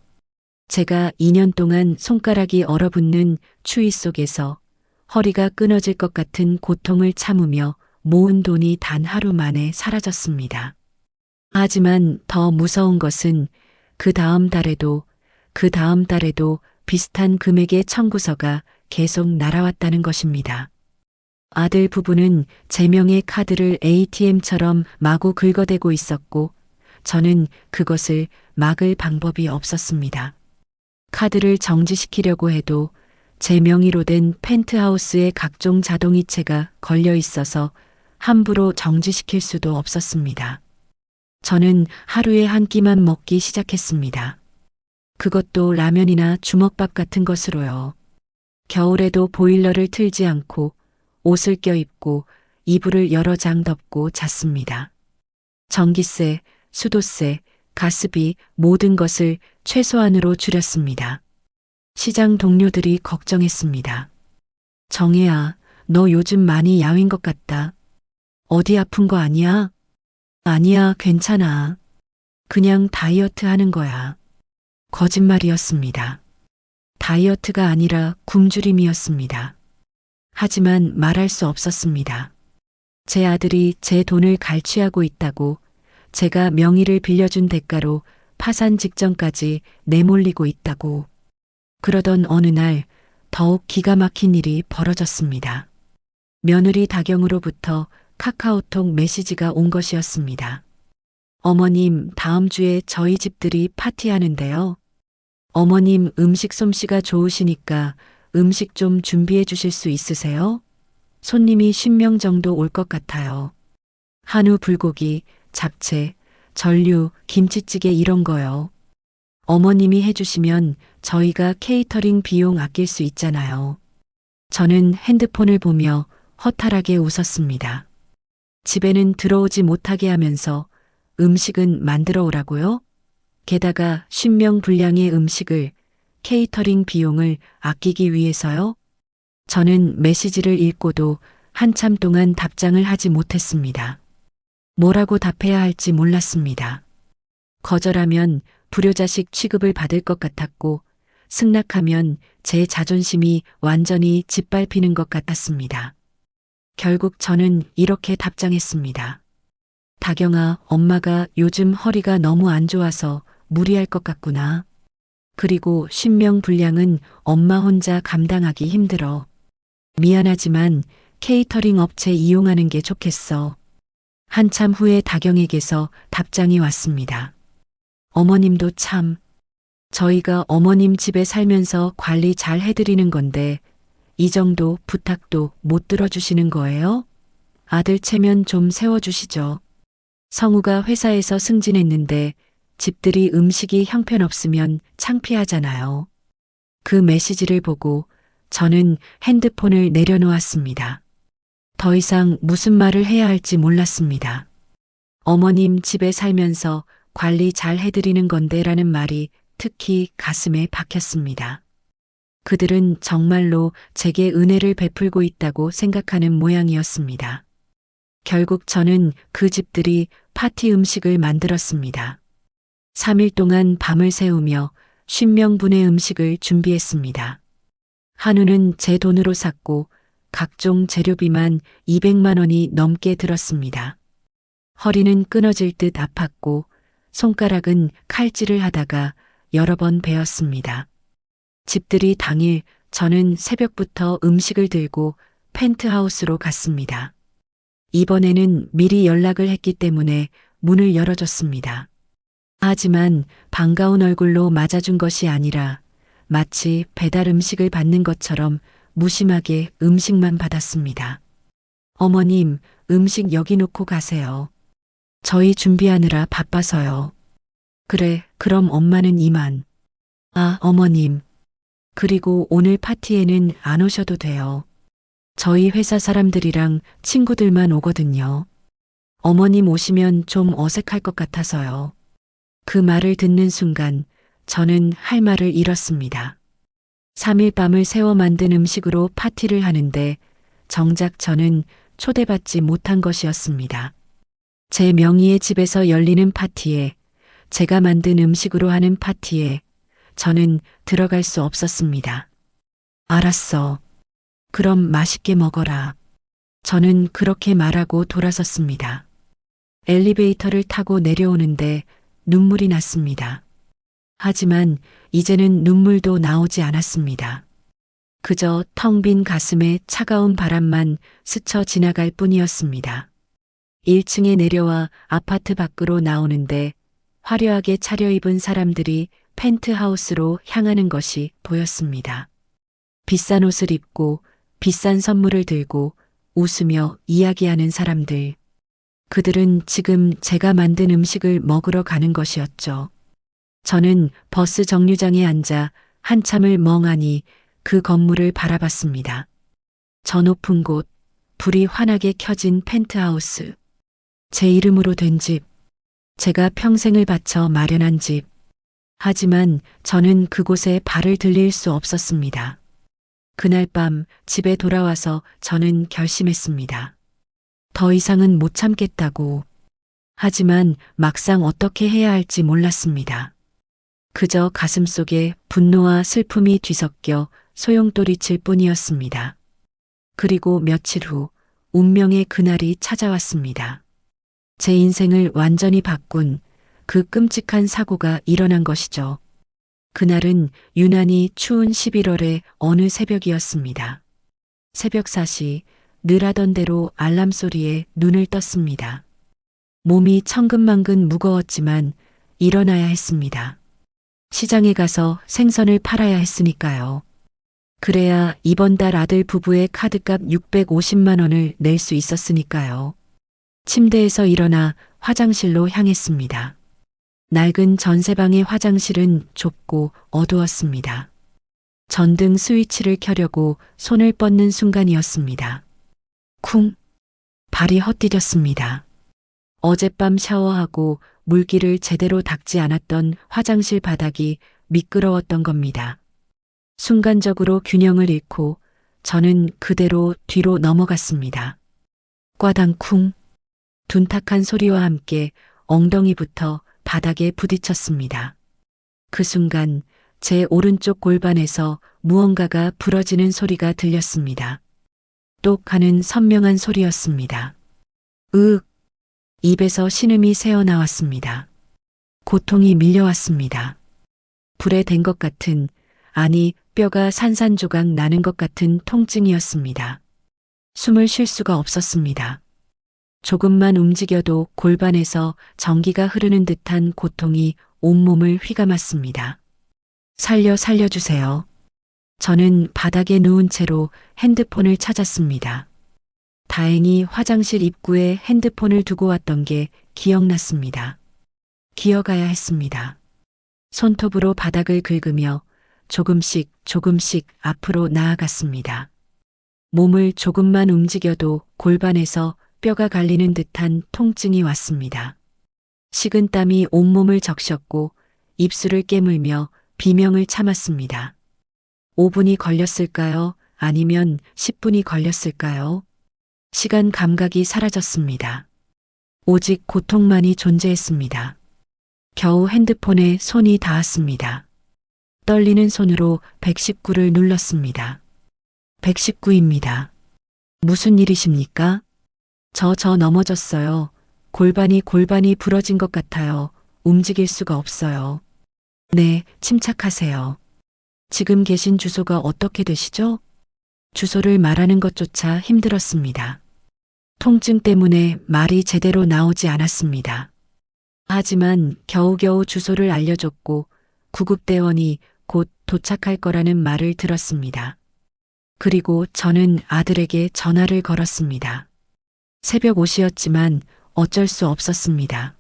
제가 2년 동안 손가락이 얼어붙는 추위 속에서 허리가 끊어질 것 같은 고통을 참으며 모은 돈이 단 하루 만에 사라졌습니다. 하지만 더 무서운 것은 그 다음 달에도 비슷한 금액의 청구서가 계속 날아왔다는 것입니다. 아들 부부는 제 명의 카드를 ATM처럼 마구 긁어대고 있었고 저는 그것을 막을 방법이 없었습니다. 카드를 정지시키려고 해도 제 명의로 된 펜트하우스에 각종 자동이체가 걸려 있어서 함부로 정지시킬 수도 없었습니다. 저는 하루에 한 끼만 먹기 시작했습니다. 그것도 라면이나 주먹밥 같은 것으로요. 겨울에도 보일러를 틀지 않고 옷을 껴입고 이불을 여러 장 덮고 잤습니다. 전기세, 수도세, 가스비 모든 것을 최소한으로 줄였습니다. 시장 동료들이 걱정했습니다. 정혜야, 너 요즘 많이 야윈 것 같다. 어디 아픈 거 아니야? 아니야, 괜찮아. 그냥 다이어트 하는 거야. 거짓말이었습니다. 다이어트가 아니라 굶주림이었습니다. 하지만 말할 수 없었습니다. 제 아들이 제 돈을 갈취하고 있다고, 제가 명의를 빌려준 대가로 파산 직전까지 내몰리고 있다고. 그러던 어느 날 더욱 기가 막힌 일이 벌어졌습니다. 며느리 다경으로부터 카카오톡 메시지가 온 것이었습니다. 어머님, 다음 주에 저희 집들이 파티하는데요. 어머님 음식 솜씨가 좋으시니까 음식 좀 준비해 주실 수 있으세요? 손님이 10명 정도 올 것 같아요. 한우 불고기, 잡채, 전류, 김치찌개 이런 거요. 어머님이 해주시면 저희가 케이터링 비용 아낄 수 있잖아요. 저는 핸드폰을 보며 허탈하게 웃었습니다. 집에는 들어오지 못하게 하면서 음식은 만들어 오라고요? 게다가 10명 분량의 음식을 케이터링 비용을 아끼기 위해서요? 저는 메시지를 읽고도 한참 동안 답장을 하지 못했습니다. 뭐라고 답해야 할지 몰랐습니다. 거절하면 불효자식 취급을 받을 것 같았고 승낙하면 제 자존심이 완전히 짓밟히는 것 같았습니다. 결국 저는 이렇게 답장했습니다. 다경아, 엄마가 요즘 허리가 너무 안 좋아서 무리할 것 같구나. 그리고 10명 분량은 엄마 혼자 감당하기 힘들어. 미안하지만 케이터링 업체 이용하는 게 좋겠어. 한참 후에 다경에게서 답장이 왔습니다. 어머님도 참. 저희가 어머님 집에 살면서 관리 잘 해드리는 건데 이 정도 부탁도 못 들어주시는 거예요? 아들 체면 좀 세워주시죠. 성우가 회사에서 승진했는데 집들이 음식이 형편없으면 창피하잖아요. 그 메시지를 보고 저는 핸드폰을 내려놓았습니다. 더 이상 무슨 말을 해야 할지 몰랐습니다. 어머님 집에 살면서 관리 잘 해드리는 건데라는 말이 특히 가슴에 박혔습니다. 그들은 정말로 제게 은혜를 베풀고 있다고 생각하는 모양이었습니다. 결국 저는 그 집들이 파티 음식을 만들었습니다. 3일 동안 밤을 새우며 10명분의 음식을 준비했습니다. 한우는 제 돈으로 샀고 각종 재료비만 200만 원이 넘게 들었습니다. 허리는 끊어질 듯 아팠고 손가락은 칼질을 하다가 여러 번 베었습니다. 집들이 당일 저는 새벽부터 음식을 들고 펜트하우스로 갔습니다. 이번에는 미리 연락을 했기 때문에 문을 열어줬습니다. 하지만 반가운 얼굴로 맞아준 것이 아니라 마치 배달 음식을 받는 것처럼 무심하게 음식만 받았습니다. 어머님, 음식 여기 놓고 가세요. 저희 준비하느라 바빠서요. 그래, 그럼 엄마는 이만. 아, 어머님. 그리고 오늘 파티에는 안 오셔도 돼요. 저희 회사 사람들이랑 친구들만 오거든요. 어머님 오시면 좀 어색할 것 같아서요. 그 말을 듣는 순간 저는 할 말을 잃었습니다. 3일 밤을 새워 만든 음식으로 파티를 하는데 정작 저는 초대받지 못한 것이었습니다. 제 명의의 집에서 열리는 파티에, 제가 만든 음식으로 하는 파티에 저는 들어갈 수 없었습니다. 알았어. 그럼 맛있게 먹어라. 저는 그렇게 말하고 돌아섰습니다. 엘리베이터를 타고 내려오는데 눈물이 났습니다. 하지만 이제는 눈물도 나오지 않았습니다. 그저 텅 빈 가슴에 차가운 바람만 스쳐 지나갈 뿐이었습니다. 1층에 내려와 아파트 밖으로 나오는데 화려하게 차려입은 사람들이 펜트하우스로 향하는 것이 보였습니다. 비싼 옷을 입고 비싼 선물을 들고 웃으며 이야기하는 사람들. 그들은 지금 제가 만든 음식을 먹으러 가는 것이었죠. 저는 버스 정류장에 앉아 한참을 멍하니 그 건물을 바라봤습니다. 저 높은 곳, 불이 환하게 켜진 펜트하우스. 제 이름으로 된 집. 제가 평생을 바쳐 마련한 집. 하지만 저는 그곳에 발을 들릴 수 없었습니다. 그날 밤 집에 돌아와서 저는 결심했습니다. 더 이상은 못 참겠다고. 하지만 막상 어떻게 해야 할지 몰랐습니다. 그저 가슴속에 분노와 슬픔이 뒤섞여 소용돌이칠 뿐이었습니다. 그리고 며칠 후 운명의 그날이 찾아왔습니다. 제 인생을 완전히 바꾼 그 끔찍한 사고가 일어난 것이죠. 그날은 유난히 추운 11월의 어느 새벽이었습니다. 새벽 4시 늘 하던 대로 알람 소리에 눈을 떴습니다. 몸이 천근만근 무거웠지만 일어나야 했습니다. 시장에 가서 생선을 팔아야 했으니까요. 그래야 이번 달 아들 부부의 카드값 650만 원을 낼 수 있었으니까요. 침대에서 일어나 화장실로 향했습니다. 낡은 전세방의 화장실은 좁고 어두웠습니다. 전등 스위치를 켜려고 손을 뻗는 순간이었습니다. 쿵! 발이 헛디뎠습니다. 어젯밤 샤워하고 물기를 제대로 닦지 않았던 화장실 바닥이 미끄러웠던 겁니다. 순간적으로 균형을 잃고 저는 그대로 뒤로 넘어갔습니다. 꽈당 쿵! 둔탁한 소리와 함께 엉덩이부터 바닥에 부딪혔습니다. 그 순간 제 오른쪽 골반에서 무언가가 부러지는 소리가 들렸습니다. 똑 하는 선명한 소리였습니다. 으윽! 입에서 신음이 새어나왔습니다. 고통이 밀려왔습니다. 불에 댄 것 같은, 아니 뼈가 산산조각 나는 것 같은 통증이었습니다. 숨을 쉴 수가 없었습니다. 조금만 움직여도 골반에서 전기가 흐르는 듯한 고통이 온몸을 휘감았습니다. 살려주세요. 저는 바닥에 누운 채로 핸드폰을 찾았습니다. 다행히 화장실 입구에 핸드폰을 두고 왔던 게 기억났습니다. 기어가야 했습니다. 손톱으로 바닥을 긁으며 조금씩 앞으로 나아갔습니다. 몸을 조금만 움직여도 골반에서 뼈가 갈리는 듯한 통증이 왔습니다. 식은땀이 온몸을 적셨고 입술을 깨물며 비명을 참았습니다. 5분이 걸렸을까요? 아니면 10분이 걸렸을까요? 시간 감각이 사라졌습니다. 오직 고통만이 존재했습니다. 겨우 핸드폰에 손이 닿았습니다. 떨리는 손으로 119를 눌렀습니다. 119입니다. 무슨 일이십니까? 저 넘어졌어요. 골반이 부러진 것 같아요. 움직일 수가 없어요. 네, 침착하세요. 지금 계신 주소가 어떻게 되시죠? 주소를 말하는 것조차 힘들었습니다. 통증 때문에 말이 제대로 나오지 않았습니다. 하지만 겨우겨우 주소를 알려줬고 구급대원이 곧 도착할 거라는 말을 들었습니다. 그리고 저는 아들에게 전화를 걸었습니다. 새벽 5시였지만 어쩔 수 없었습니다.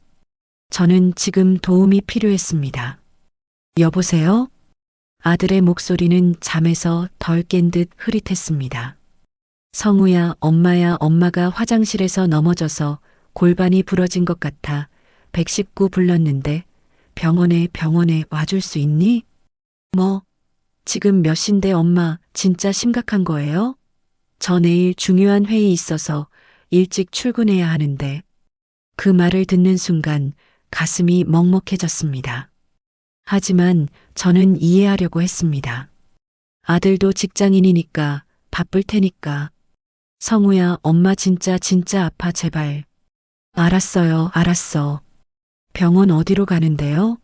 저는 지금 도움이 필요했습니다. 여보세요? 아들의 목소리는 잠에서 덜 깬 듯 흐릿했습니다. 성우야, 엄마가 화장실에서 넘어져서 골반이 부러진 것 같아 119 불렀는데 병원에 와줄 수 있니? 뭐, 지금 몇 시인데 엄마 진짜 심각한 거예요? 저 내일 중요한 회의 있어서 일찍 출근해야 하는데. 그 말을 듣는 순간 가슴이 먹먹해졌습니다. 하지만 저는 이해하려고 했습니다. 아들도 직장인이니까 바쁠 테니까. 성우야, 엄마 진짜 아파, 제발. 알았어요, 알았어. 병원 어디로 가는데요?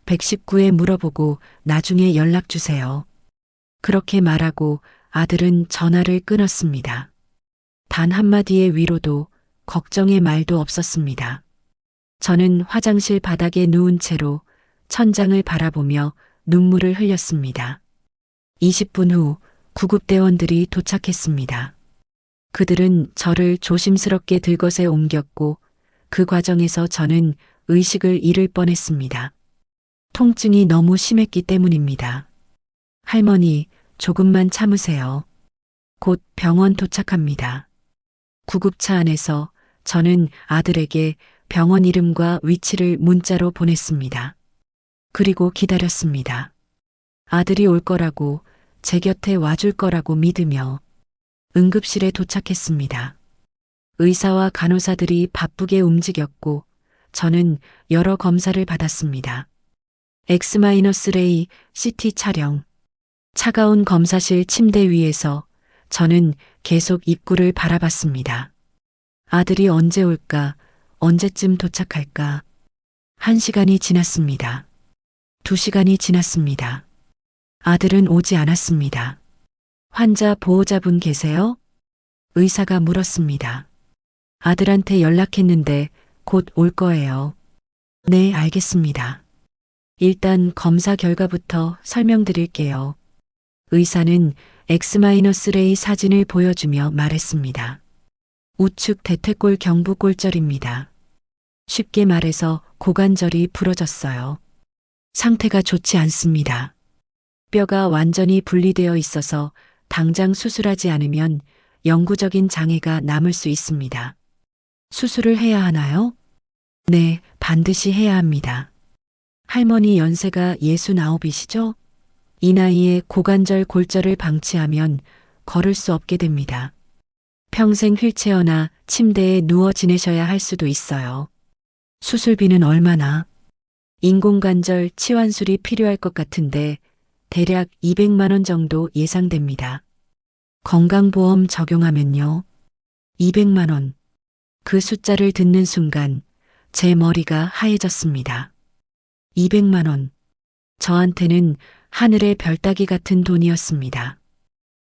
119에 물어보고 나중에 연락 주세요. 그렇게 말하고 아들은 전화를 끊었습니다. 단 한마디의 위로도 걱정의 말도 없었습니다. 저는 화장실 바닥에 누운 채로 천장을 바라보며 눈물을 흘렸습니다. 20분 후 구급대원들이 도착했습니다. 그들은 저를 조심스럽게 들것에 옮겼고 그 과정에서 저는 의식을 잃을 뻔했습니다. 통증이 너무 심했기 때문입니다. 할머니, 조금만 참으세요. 곧 병원 도착합니다. 구급차 안에서 저는 아들에게 병원 이름과 위치를 문자로 보냈습니다. 그리고 기다렸습니다. 아들이 올 거라고, 제 곁에 와줄 거라고 믿으며 응급실에 도착했습니다. 의사와 간호사들이 바쁘게 움직였고 저는 여러 검사를 받았습니다. X-레이 CT 촬영. 차가운 검사실 침대 위에서 저는 계속 입구를 바라봤습니다. 아들이 언제 올까? 언제쯤 도착할까? 1시간이 지났습니다. 2시간이 지났습니다. 아들은 오지 않았습니다. 환자 보호자분 계세요? 의사가 물었습니다. 아들한테 연락했는데 곧 올 거예요. 네, 알겠습니다. 일단 검사 결과부터 설명드릴게요. 의사는 X-레이 사진을 보여주며 말했습니다. 우측 대퇴골 경부골절입니다. 쉽게 말해서 고관절이 부러졌어요. 상태가 좋지 않습니다. 뼈가 완전히 분리되어 있어서 당장 수술하지 않으면 영구적인 장애가 남을 수 있습니다. 수술을 해야 하나요? 네, 반드시 해야 합니다. 할머니 연세가 69이시죠? 이 나이에 고관절 골절을 방치하면 걸을 수 없게 됩니다. 평생 휠체어나 침대에 누워 지내셔야 할 수도 있어요. 수술비는 얼마나? 인공관절 치환술이 필요할 것 같은데 대략 200만 원 정도 예상됩니다. 건강보험 적용하면요. 200만 원. 그 숫자를 듣는 순간 제 머리가 하얘졌습니다. 200만 원. 저한테는 하늘의 별 따기 같은 돈이었습니다.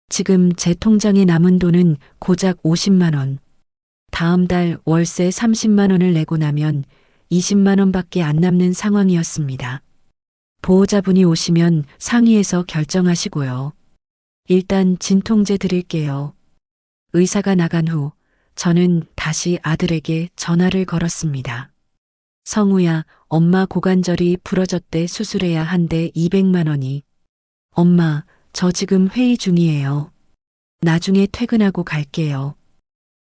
지금 제 통장에 남은 돈은 고작 50만 원. 다음 달 월세 30만 원을 내고 나면 20만 원밖에 안 남는 상황이었습니다. 보호자분이 오시면 상의해서 결정하시고요. 일단 진통제 드릴게요. 의사가 나간 후 저는 다시 아들에게 전화를 걸었습니다. 성우야, 엄마 고관절이 부러졌대. 수술해야 한대. 200만 원이. 엄마, 저 지금 회의 중이에요. 나중에 퇴근하고 갈게요.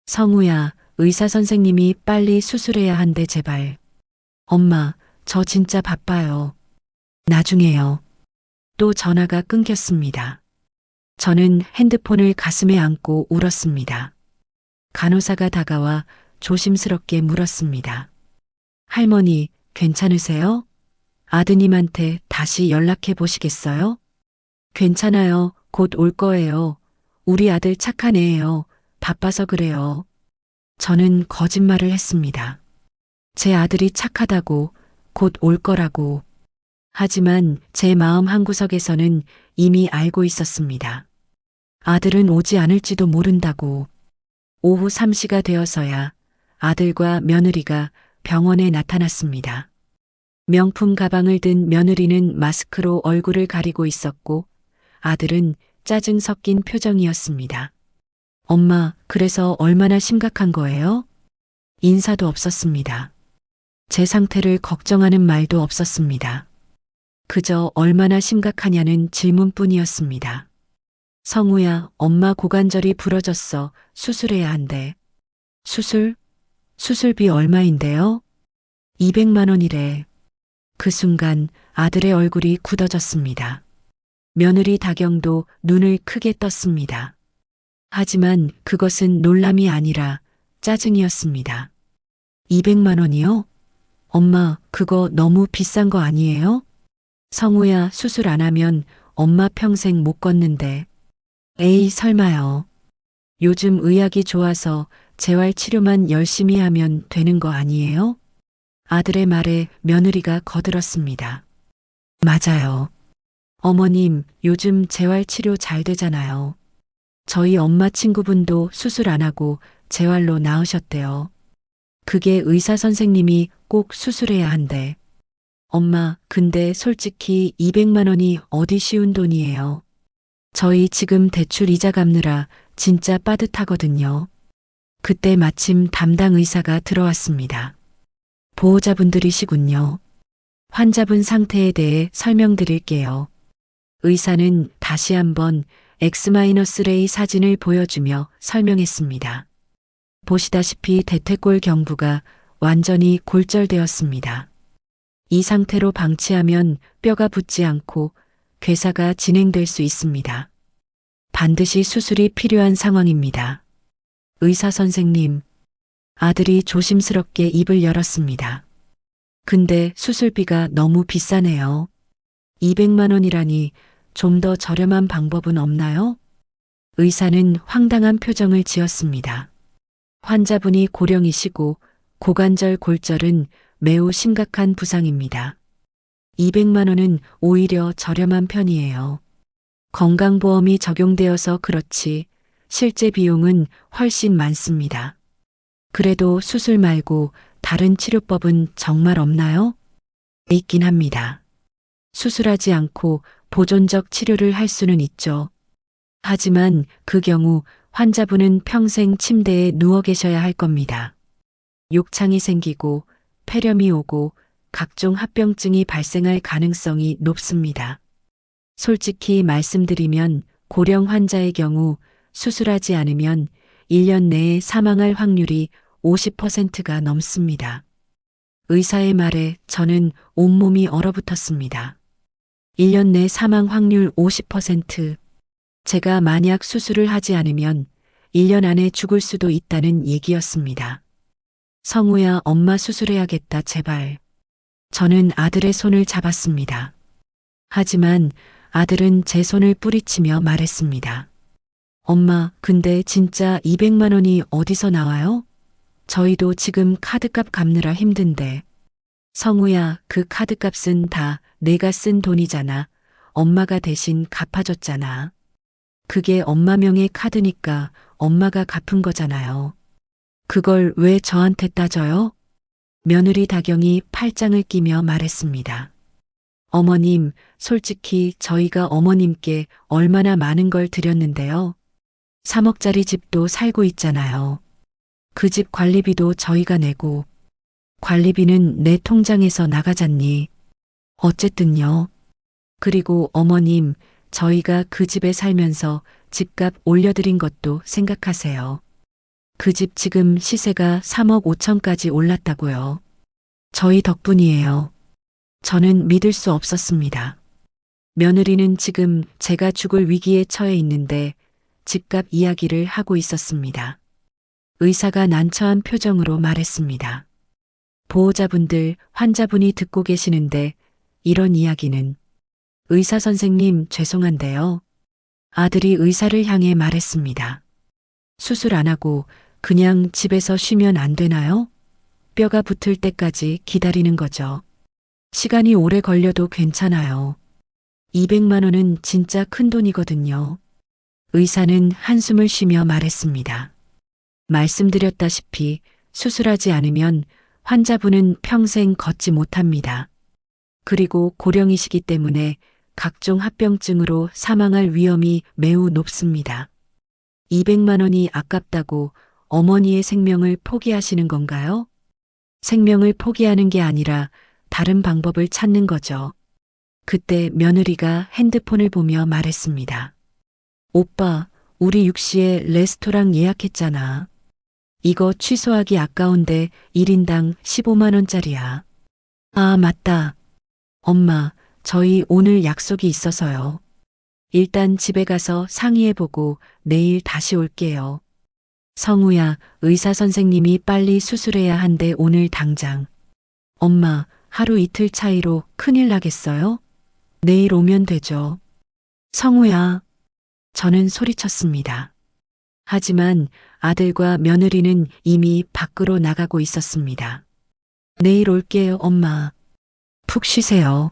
성우야, 의사 선생님이 빨리 수술해야 한대. 제발. 엄마, 저 진짜 바빠요. 나중에요. 또 전화가 끊겼습니다. 저는 핸드폰을 가슴에 안고 울었습니다. 간호사가 다가와 조심스럽게 물었습니다. 할머니, 괜찮으세요? 아드님한테 다시 연락해 보시겠어요? 괜찮아요. 곧 올 거예요. 우리 아들 착한 애예요. 바빠서 그래요. 저는 거짓말을 했습니다. 제 아들이 착하다고, 곧 올 거라고. 하지만 제 마음 한구석에서는 이미 알고 있었습니다. 아들은 오지 않을지도 모른다고. 오후 3시가 되어서야 아들과 며느리가 병원에 나타났습니다. 명품 가방을 든 며느리는 마스크로 얼굴을 가리고 있었고 아들은 짜증 섞인 표정이었습니다. 엄마, 그래서 얼마나 심각한 거예요? 인사도 없었습니다. 제 상태를 걱정하는 말도 없었습니다. 그저 얼마나 심각하냐는 질문뿐이었습니다. 성우야, 엄마 고관절이 부러졌어. 수술해야 한대. 수술? 수술비 얼마인데요? 200만 원이래. 그 순간 아들의 얼굴이 굳어졌습니다. 며느리 다경도 눈을 크게 떴습니다. 하지만 그것은 놀람이 아니라 짜증이었습니다. 200만 원이요? 엄마, 그거 너무 비싼 거 아니에요? 성우야, 수술 안 하면 엄마 평생 못 걷는데. 에이, 설마요. 요즘 의학이 좋아서 재활 치료만 열심히 하면 되는 거 아니에요? 아들의 말에 며느리가 거들었습니다. 맞아요. 어머님, 요즘 재활 치료 잘 되잖아요. 저희 엄마 친구분도 수술 안 하고 재활로 나으셨대요. 그게 의사 선생님이 꼭 수술해야 한대. 엄마, 근데 솔직히 200만 원이 어디 쉬운 돈이에요. 저희 지금 대출 이자 갚느라 진짜 빠듯하거든요. 그때 마침 담당 의사가 들어왔습니다. 보호자분들이시군요. 환자분 상태에 대해 설명드릴게요. 의사는 다시 한번 X-레이 사진을 보여주며 설명했습니다. 보시다시피 대퇴골 경부가 완전히 골절되었습니다. 이 상태로 방치하면 뼈가 붙지 않고 괴사가 진행될 수 있습니다. 반드시 수술이 필요한 상황입니다. 의사 선생님, 아들이 조심스럽게 입을 열었습니다. 근데 수술비가 너무 비싸네요. 200만 원이라니 좀 더 저렴한 방법은 없나요? 의사는 황당한 표정을 지었습니다. 환자분이 고령이시고 고관절 골절은 매우 심각한 부상입니다. 200만 원은 오히려 저렴한 편이에요. 건강보험이 적용되어서 그렇지 실제 비용은 훨씬 많습니다. 그래도 수술 말고 다른 치료법은 정말 없나요? 있긴 합니다. 수술하지 않고 보존적 치료를 할 수는 있죠. 하지만 그 경우 환자분은 평생 침대에 누워 계셔야 할 겁니다. 욕창이 생기고 폐렴이 오고 각종 합병증이 발생할 가능성이 높습니다. 솔직히 말씀드리면 고령 환자의 경우 수술하지 않으면 1년 내에 사망할 확률이 50%가 넘습니다. 의사의 말에 저는 온몸이 얼어붙었습니다. 1년 내 사망 확률 50%. 제가 만약 수술을 하지 않으면 1년 안에 죽을 수도 있다는 얘기였습니다. 성우야, 엄마 수술해야겠다, 제발. 저는 아들의 손을 잡았습니다. 하지만 아들은 제 손을 뿌리치며 말했습니다. 엄마, 근데 진짜 200만 원이 어디서 나와요? 저희도 지금 카드값 갚느라 힘든데. 성우야, 그 카드값은 다 내가 쓴 돈이잖아. 엄마가 대신 갚아줬잖아. 그게 엄마 명의 카드니까 엄마가 갚은 거잖아요. 그걸 왜 저한테 따져요? 며느리 다경이 팔짱을 끼며 말했습니다. 어머님, 솔직히 저희가 어머님께 얼마나 많은 걸 드렸는데요. 3억짜리 집도 살고 있잖아요. 그 집 관리비도 저희가 내고 관리비는 내 통장에서 나가잖니. 어쨌든요. 그리고 어머님, 저희가 그 집에 살면서 집값 올려드린 것도 생각하세요. 그 집 지금 시세가 3억 5천까지 올랐다고요. 저희 덕분이에요. 저는 믿을 수 없었습니다. 며느리는 지금 제가 죽을 위기에 처해 있는데 집값 이야기를 하고 있었습니다. 의사가 난처한 표정으로 말했습니다. 보호자분들, 환자분이 듣고 계시는데 이런 이야기는. 의사 선생님, 죄송한데요. 아들이 의사를 향해 말했습니다. 수술 안 하고 그냥 집에서 쉬면 안 되나요? 뼈가 붙을 때까지 기다리는 거죠. 시간이 오래 걸려도 괜찮아요. 200만 원은 진짜 큰 돈이거든요. 의사는 한숨을 쉬며 말했습니다. 말씀드렸다시피 수술하지 않으면 환자분은 평생 걷지 못합니다. 그리고 고령이시기 때문에 각종 합병증으로 사망할 위험이 매우 높습니다. 200만 원이 아깝다고 어머니의 생명을 포기하시는 건가요? 생명을 포기하는 게 아니라 다른 방법을 찾는 거죠. 그때 며느리가 핸드폰을 보며 말했습니다. 오빠, 우리 6시에 레스토랑 예약했잖아. 이거 취소하기 아까운데 1인당 15만 원짜리야. 아, 맞다. 엄마, 저희 오늘 약속이 있어서요. 일단 집에 가서 상의해보고 내일 다시 올게요. 성우야, 의사 선생님이 빨리 수술해야 한대 오늘 당장. 엄마, 하루 이틀 차이로 큰일 나겠어요? 내일 오면 되죠. 성우야, 저는 소리쳤습니다. 하지만 아들과 며느리는 이미 밖으로 나가고 있었습니다. 내일 올게요, 엄마. 푹 쉬세요.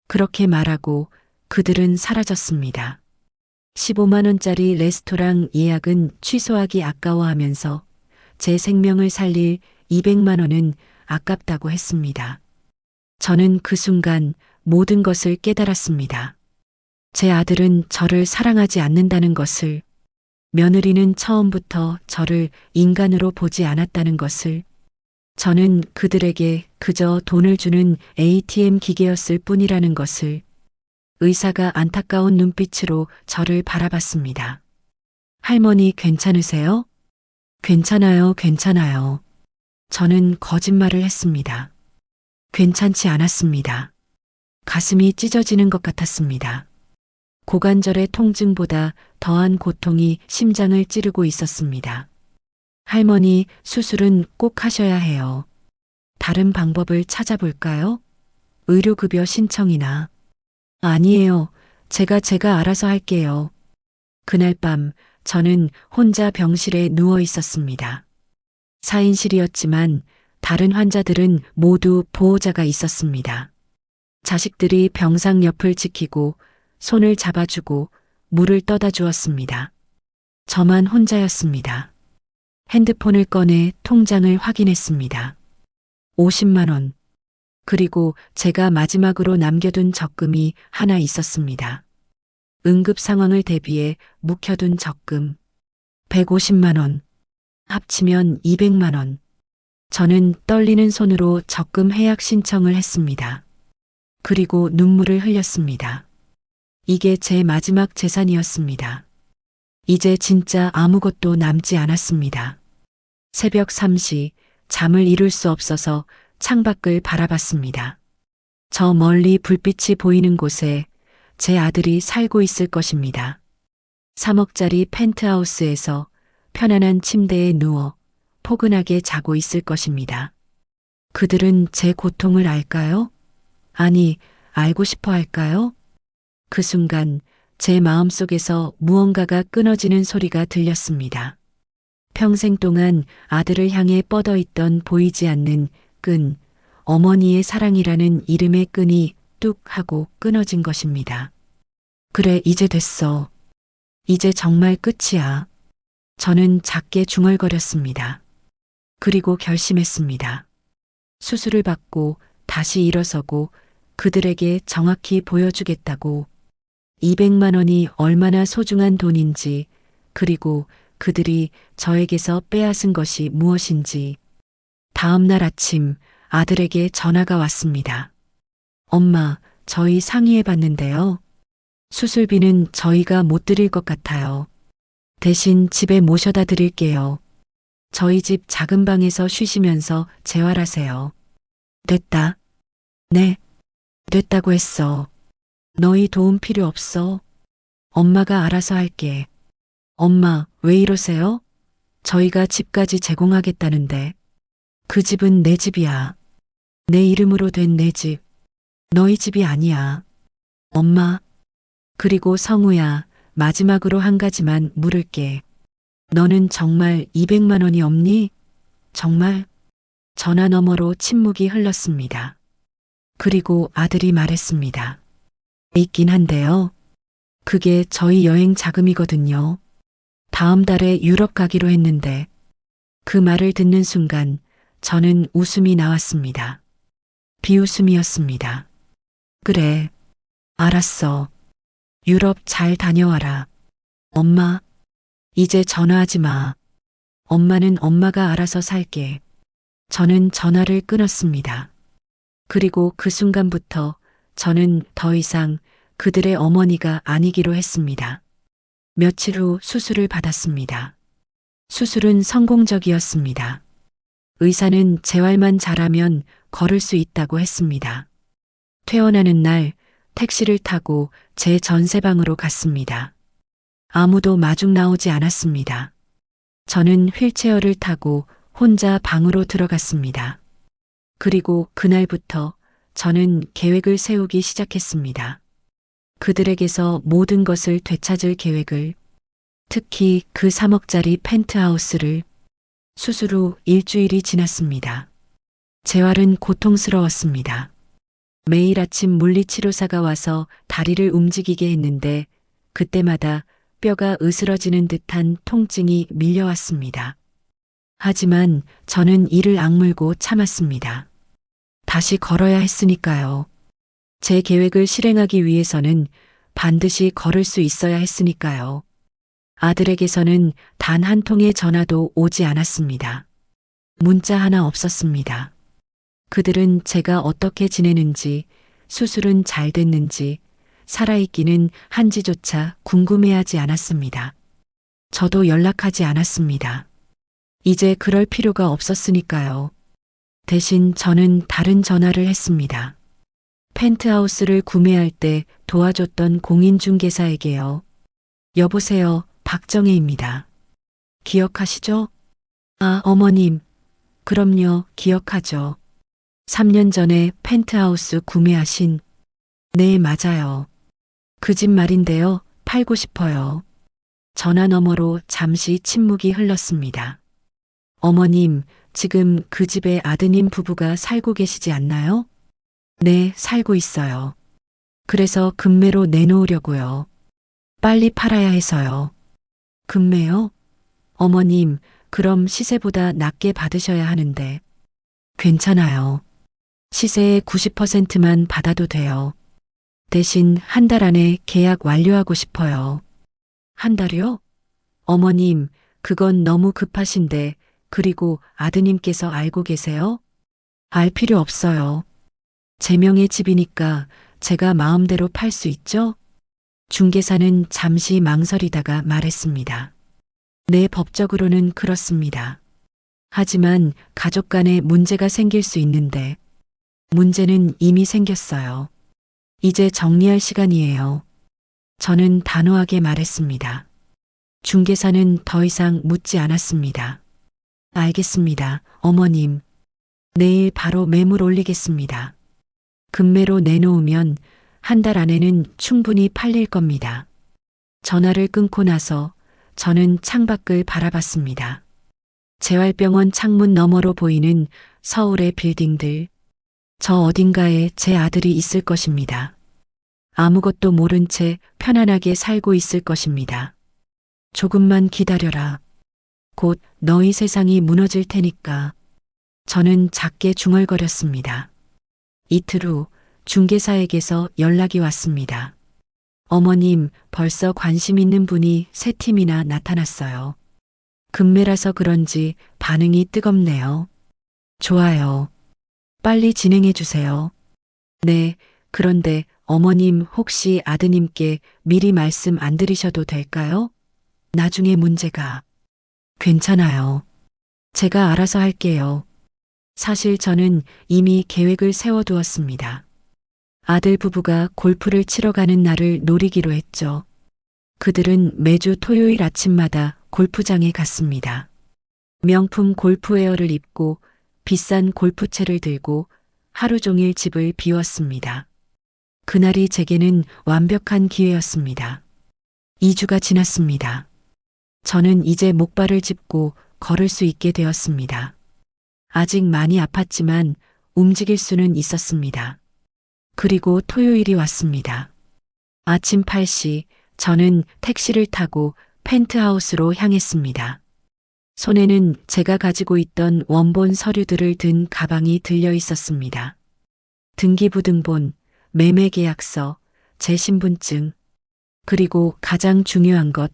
그렇게 말하고 그들은 사라졌습니다. 15만 원짜리 레스토랑 예약은 취소하기 아까워하면서 제 생명을 살릴 200만 원은 아깝다고 했습니다. 저는 그 순간 모든 것을 깨달았습니다. 제 아들은 저를 사랑하지 않는다는 것을, 며느리는 처음부터 저를 인간으로 보지 않았다는 것을, 저는 그들에게 그저 돈을 주는 ATM 기계였을 뿐이라는 것을, 의사가 안타까운 눈빛으로 저를 바라봤습니다. 할머니 괜찮으세요? 괜찮아요, 괜찮아요. 저는 거짓말을 했습니다. 괜찮지 않았습니다. 가슴이 찢어지는 것 같았습니다. 고관절의 통증보다 더한 고통이 심장을 찌르고 있었습니다. 할머니, 수술은 꼭 하셔야 해요. 다른 방법을 찾아볼까요? 의료급여 신청이나. 아니에요. 제가 알아서 할게요. 그날 밤 저는 혼자 병실에 누워 있었습니다. 4인실이었지만 다른 환자들은 모두 보호자가 있었습니다. 자식들이 병상 옆을 지키고 손을 잡아주고 물을 떠다 주었습니다. 저만 혼자였습니다. 핸드폰을 꺼내 통장을 확인했습니다. 50만 원. 그리고 제가 마지막으로 남겨둔 적금이 하나 있었습니다. 응급 상황을 대비해 묵혀둔 적금. 150만 원. 합치면 200만 원. 저는 떨리는 손으로 적금 해약 신청을 했습니다. 그리고 눈물을 흘렸습니다. 이게 제 마지막 재산이었습니다. 이제 진짜 아무것도 남지 않았습니다. 새벽 3시 잠을 이룰 수 없어서 창밖을 바라봤습니다. 저 멀리 불빛이 보이는 곳에 제 아들이 살고 있을 것입니다. 3억짜리 펜트하우스에서 편안한 침대에 누워 포근하게 자고 있을 것입니다. 그들은 제 고통을 알까요? 아니, 알고 싶어 할까요? 그 순간 제 마음속에서 무언가가 끊어지는 소리가 들렸습니다. 평생 동안 아들을 향해 뻗어 있던 보이지 않는 끈, 어머니의 사랑이라는 이름의 끈이 뚝 하고 끊어진 것입니다. 그래, 이제 됐어. 이제 정말 끝이야. 저는 작게 중얼거렸습니다. 그리고 결심했습니다. 수술을 받고 다시 일어서고 그들에게 정확히 보여주겠다고. 200만 원이 얼마나 소중한 돈인지, 그리고 그들이 저에게서 빼앗은 것이 무엇인지. 다음 날 아침 아들에게 전화가 왔습니다. 엄마, 저희 상의해 봤는데요. 수술비는 저희가 못 드릴 것 같아요. 대신 집에 모셔다 드릴게요. 저희 집 작은 방에서 쉬시면서 재활하세요. 됐다. 네, 됐다고 했어. 너희 도움 필요 없어. 엄마가 알아서 할게. 엄마, 왜 이러세요? 저희가 집까지 제공하겠다는데. 그 집은 내 집이야. 내 이름으로 된 내 집. 너희 집이 아니야. 엄마. 그리고 성우야, 마지막으로 한 가지만 물을게. 너는 정말 200만 원이 없니? 정말? 전화 너머로 침묵이 흘렀습니다. 그리고 아들이 말했습니다. 있긴 한데요. 그게 저희 여행 자금이거든요. 다음 달에 유럽 가기로 했는데. 그 말을 듣는 순간 저는 웃음이 나왔습니다. 비웃음이었습니다. 그래, 알았어. 유럽 잘 다녀와라. 엄마, 이제 전화하지 마. 엄마는 엄마가 알아서 살게. 저는 전화를 끊었습니다. 그리고 그 순간부터 저는 더 이상 그들의 어머니가 아니기로 했습니다. 며칠 후 수술을 받았습니다. 수술은 성공적이었습니다. 의사는 재활만 잘하면 걸을 수 있다고 했습니다. 퇴원하는 날 택시를 타고 제 전세방으로 갔습니다. 아무도 마중 나오지 않았습니다. 저는 휠체어를 타고 혼자 방으로 들어갔습니다. 그리고 그날부터 저는 계획을 세우기 시작했습니다. 그들에게서 모든 것을 되찾을 계획을, 특히 그 3억짜리 펜트하우스를. 수술 후 일주일이 지났습니다. 재활은 고통스러웠습니다. 매일 아침 물리치료사가 와서 다리를 움직이게 했는데 그때마다 뼈가 으스러지는 듯한 통증이 밀려왔습니다. 하지만 저는 이를 악물고 참았습니다. 다시 걸어야 했으니까요. 제 계획을 실행하기 위해서는 반드시 걸을 수 있어야 했으니까요. 아들에게서는 단 한 통의 전화도 오지 않았습니다. 문자 하나 없었습니다. 그들은 제가 어떻게 지내는지, 수술은 잘 됐는지, 살아있기는 한지조차 궁금해하지 않았습니다. 저도 연락하지 않았습니다. 이제 그럴 필요가 없었으니까요. 대신 저는 다른 전화를 했습니다. 펜트하우스를 구매할 때 도와줬던 공인중개사에게요. 여보세요, 박정혜입니다. 기억하시죠? 아, 어머님. 그럼요, 기억하죠. 3년 전에 펜트하우스 구매하신. 네, 맞아요. 그 집 말인데요, 팔고 싶어요. 전화 너머로 잠시 침묵이 흘렀습니다. 어머님, 지금 그 집에 아드님 부부가 살고 계시지 않나요? 네, 살고 있어요. 그래서 금매로 내놓으려고요. 빨리 팔아야 해서요. 금매요? 어머님, 그럼 시세보다 낮게 받으셔야 하는데. 괜찮아요. 시세의 90%만 받아도 돼요. 대신 한 달 안에 계약 완료하고 싶어요. 한 달이요? 어머님, 그건 너무 급하신데, 그리고 아드님께서 알고 계세요? 알 필요 없어요. 제 명의 집이니까 제가 마음대로 팔 수 있죠? 중개사는 잠시 망설이다가 말했습니다. 네, 법적으로는 그렇습니다. 하지만 가족 간에 문제가 생길 수 있는데, 문제는 이미 생겼어요. 이제 정리할 시간이에요. 저는 단호하게 말했습니다. 중개사는 더 이상 묻지 않았습니다. 알겠습니다, 어머님. 내일 바로 매물 올리겠습니다. 금매로 내놓으면 한 달 안에는 충분히 팔릴 겁니다. 전화를 끊고 나서 저는 창밖을 바라봤습니다. 재활병원 창문 너머로 보이는 서울의 빌딩들. 저 어딘가에 제 아들이 있을 것입니다. 아무것도 모른 채 편안하게 살고 있을 것입니다. 조금만 기다려라. 곧 너희 세상이 무너질 테니까. 저는 작게 중얼거렸습니다. 이틀 후 중개사에게서 연락이 왔습니다. 어머님, 벌써 관심 있는 분이 3팀이나 나타났어요. 금매라서 그런지 반응이 뜨겁네요. 좋아요. 빨리 진행해 주세요. 네, 그런데 어머님 혹시 아드님께 미리 말씀 안 드리셔도 될까요? 나중에 문제가. 괜찮아요. 제가 알아서 할게요. 사실 저는 이미 계획을 세워두었습니다. 아들 부부가 골프를 치러 가는 날을 노리기로 했죠. 그들은 매주 토요일 아침마다 골프장에 갔습니다. 명품 골프웨어를 입고 비싼 골프채를 들고 하루 종일 집을 비웠습니다. 그날이 제게는 완벽한 기회였습니다. 2주가 지났습니다. 저는 이제 목발을 짚고 걸을 수 있게 되었습니다. 아직 많이 아팠지만 움직일 수는 있었습니다. 그리고 토요일이 왔습니다. 아침 8시 저는 택시를 타고 펜트하우스로 향했습니다. 손에는 제가 가지고 있던 원본 서류들을 든 가방이 들려 있었습니다. 등기부등본, 매매계약서, 제 신분증, 그리고 가장 중요한 것,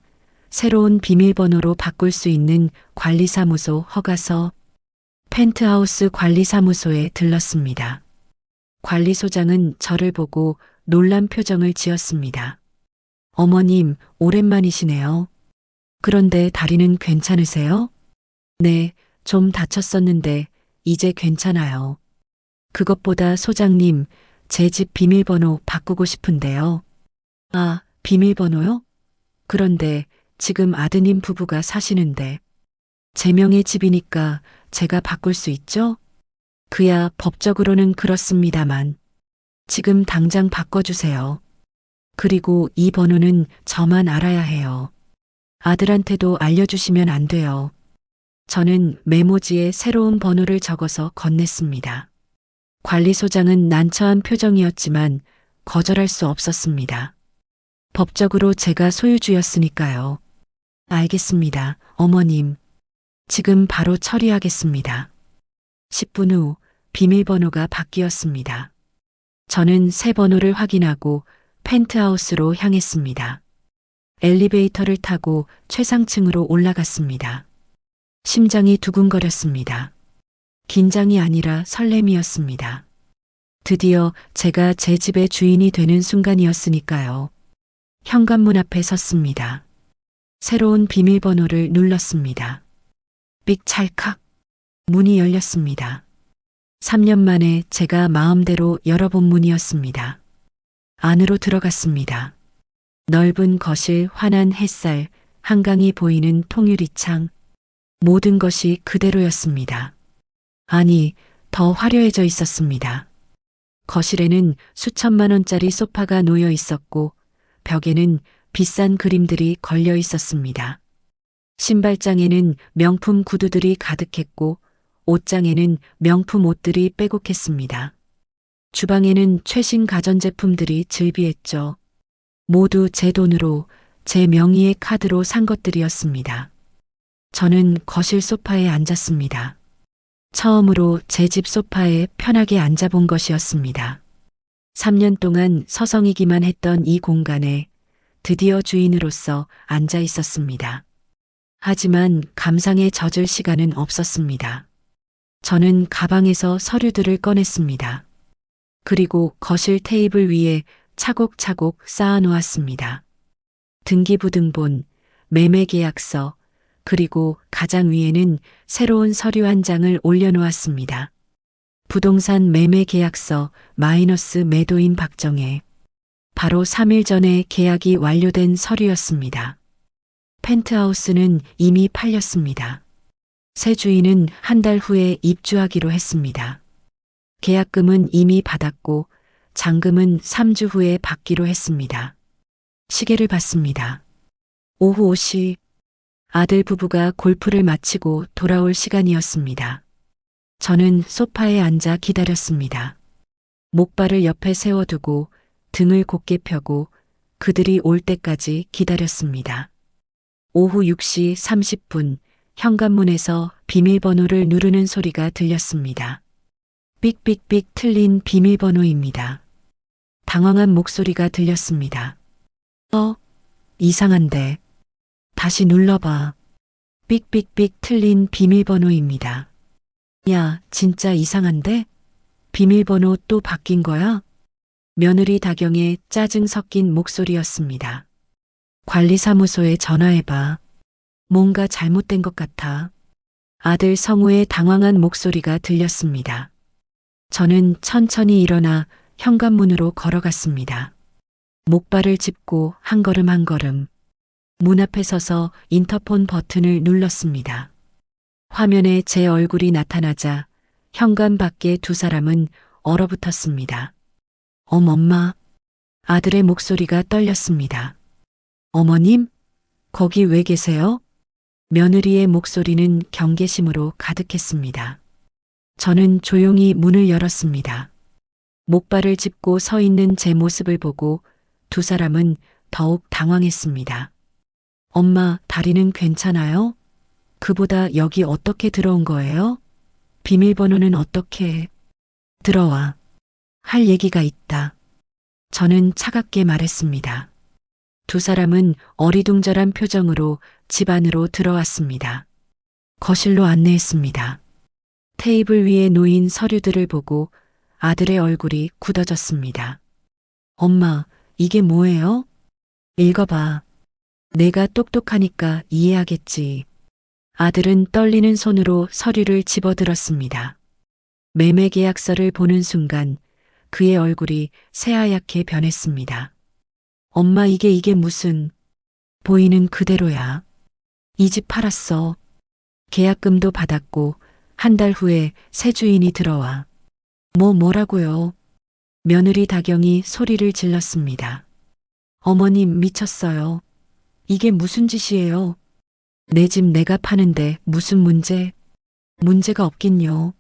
새로운 비밀번호로 바꿀 수 있는 관리사무소 허가서. 펜트하우스 관리사무소에 들렀습니다. 관리소장은 저를 보고 놀란 표정을 지었습니다. 어머님, 오랜만이시네요. 그런데 다리는 괜찮으세요? 네, 좀 다쳤었는데 이제 괜찮아요. 그것보다 소장님, 제 집 비밀번호 바꾸고 싶은데요. 아, 비밀번호요? 그런데 지금 아드님 부부가 사시는데 제 명의 집이니까 제가 바꿀 수 있죠? 그야 법적으로는 그렇습니다만 지금 당장 바꿔주세요. 그리고 이 번호는 저만 알아야 해요. 아들한테도 알려주시면 안 돼요. 저는 메모지에 새로운 번호를 적어서 건넸습니다. 관리소장은 난처한 표정이었지만 거절할 수 없었습니다. 법적으로 제가 소유주였으니까요. 알겠습니다, 어머님. 지금 바로 처리하겠습니다. 10분 후 비밀번호가 바뀌었습니다. 저는 새 번호를 확인하고 펜트하우스로 향했습니다. 엘리베이터를 타고 최상층으로 올라갔습니다. 심장이 두근거렸습니다. 긴장이 아니라 설렘이었습니다. 드디어 제가 제 집의 주인이 되는 순간이었으니까요. 현관문 앞에 섰습니다. 새로운 비밀번호를 눌렀습니다. 삑 찰칵. 문이 열렸습니다. 3년 만에 제가 마음대로 열어본 문이었습니다. 안으로 들어갔습니다. 넓은 거실, 환한 햇살, 한강이 보이는 통유리창, 모든 것이 그대로였습니다. 아니, 더 화려해져 있었습니다. 거실에는 수천만 원짜리 소파가 놓여 있었고, 벽에는 비싼 그림들이 걸려 있었습니다. 신발장에는 명품 구두들이 가득했고, 옷장에는 명품 옷들이 빼곡했습니다. 주방에는 최신 가전제품들이 즐비했죠. 모두 제 돈으로, 제 명의의 카드로 산 것들이었습니다. 저는 거실 소파에 앉았습니다. 처음으로 제 집 소파에 편하게 앉아본 것이었습니다. 3년 동안 서성이기만 했던 이 공간에 드디어 주인으로서 앉아 있었습니다. 하지만 감상에 젖을 시간은 없었습니다. 저는 가방에서 서류들을 꺼냈습니다. 그리고 거실 테이블 위에 차곡차곡 쌓아놓았습니다. 등기부등본, 매매계약서, 그리고 가장 위에는 새로운 서류 한 장을 올려놓았습니다. 부동산 매매계약서 마이너스 매도인 박정혜. 바로 3일 전에 계약이 완료된 서류였습니다. 펜트하우스는 이미 팔렸습니다. 새 주인은 한 달 후에 입주하기로 했습니다. 계약금은 이미 받았고 잔금은 3주 후에 받기로 했습니다. 시계를 봤습니다. 오후 5시 아들 부부가 골프를 마치고 돌아올 시간이었습니다. 저는 소파에 앉아 기다렸습니다. 목발을 옆에 세워두고 등을 곧게 펴고 그들이 올 때까지 기다렸습니다. 오후 6시 30분 현관문에서 비밀번호를 누르는 소리가 들렸습니다. 삑삑삑 틀린 비밀번호입니다. 당황한 목소리가 들렸습니다. 이상한데. 다시 눌러봐. 삑삑삑 틀린 비밀번호입니다. 야, 진짜 이상한데? 비밀번호 또 바뀐 거야? 며느리 다경의 짜증 섞인 목소리였습니다. 관리사무소에 전화해봐. 뭔가 잘못된 것 같아. 아들 성우의 당황한 목소리가 들렸습니다. 저는 천천히 일어나 현관문으로 걸어갔습니다. 목발을 짚고 한 걸음 한 걸음. 문 앞에 서서 인터폰 버튼을 눌렀습니다. 화면에 제 얼굴이 나타나자 현관 밖에 두 사람은 얼어붙었습니다. 엄마. 아들의 목소리가 떨렸습니다. 어머님? 거기 왜 계세요? 며느리의 목소리는 경계심으로 가득했습니다. 저는 조용히 문을 열었습니다. 목발을 짚고 서 있는 제 모습을 보고 두 사람은 더욱 당황했습니다. 엄마, 다리는 괜찮아요? 그보다 여기 어떻게 들어온 거예요? 비밀번호는 어떻게? 들어와. 할 얘기가 있다. 저는 차갑게 말했습니다. 두 사람은 어리둥절한 표정으로 집 안으로 들어왔습니다. 거실로 안내했습니다. 테이블 위에 놓인 서류들을 보고 아들의 얼굴이 굳어졌습니다. 엄마, 이게 뭐예요? 읽어봐. 내가 똑똑하니까 이해하겠지. 아들은 떨리는 손으로 서류를 집어들었습니다. 매매계약서를 보는 순간 그의 얼굴이 새하얗게 변했습니다. 엄마, 이게 무슨, 보이는 그대로야. 이 집 팔았어. 계약금도 받았고 한 달 후에 새 주인이 들어와. 뭐라고요? 며느리 다경이 소리를 질렀습니다. 어머님, 미쳤어요. 이게 무슨 짓이에요? 내 집 내가 파는데 무슨 문제? 문제가 없긴요.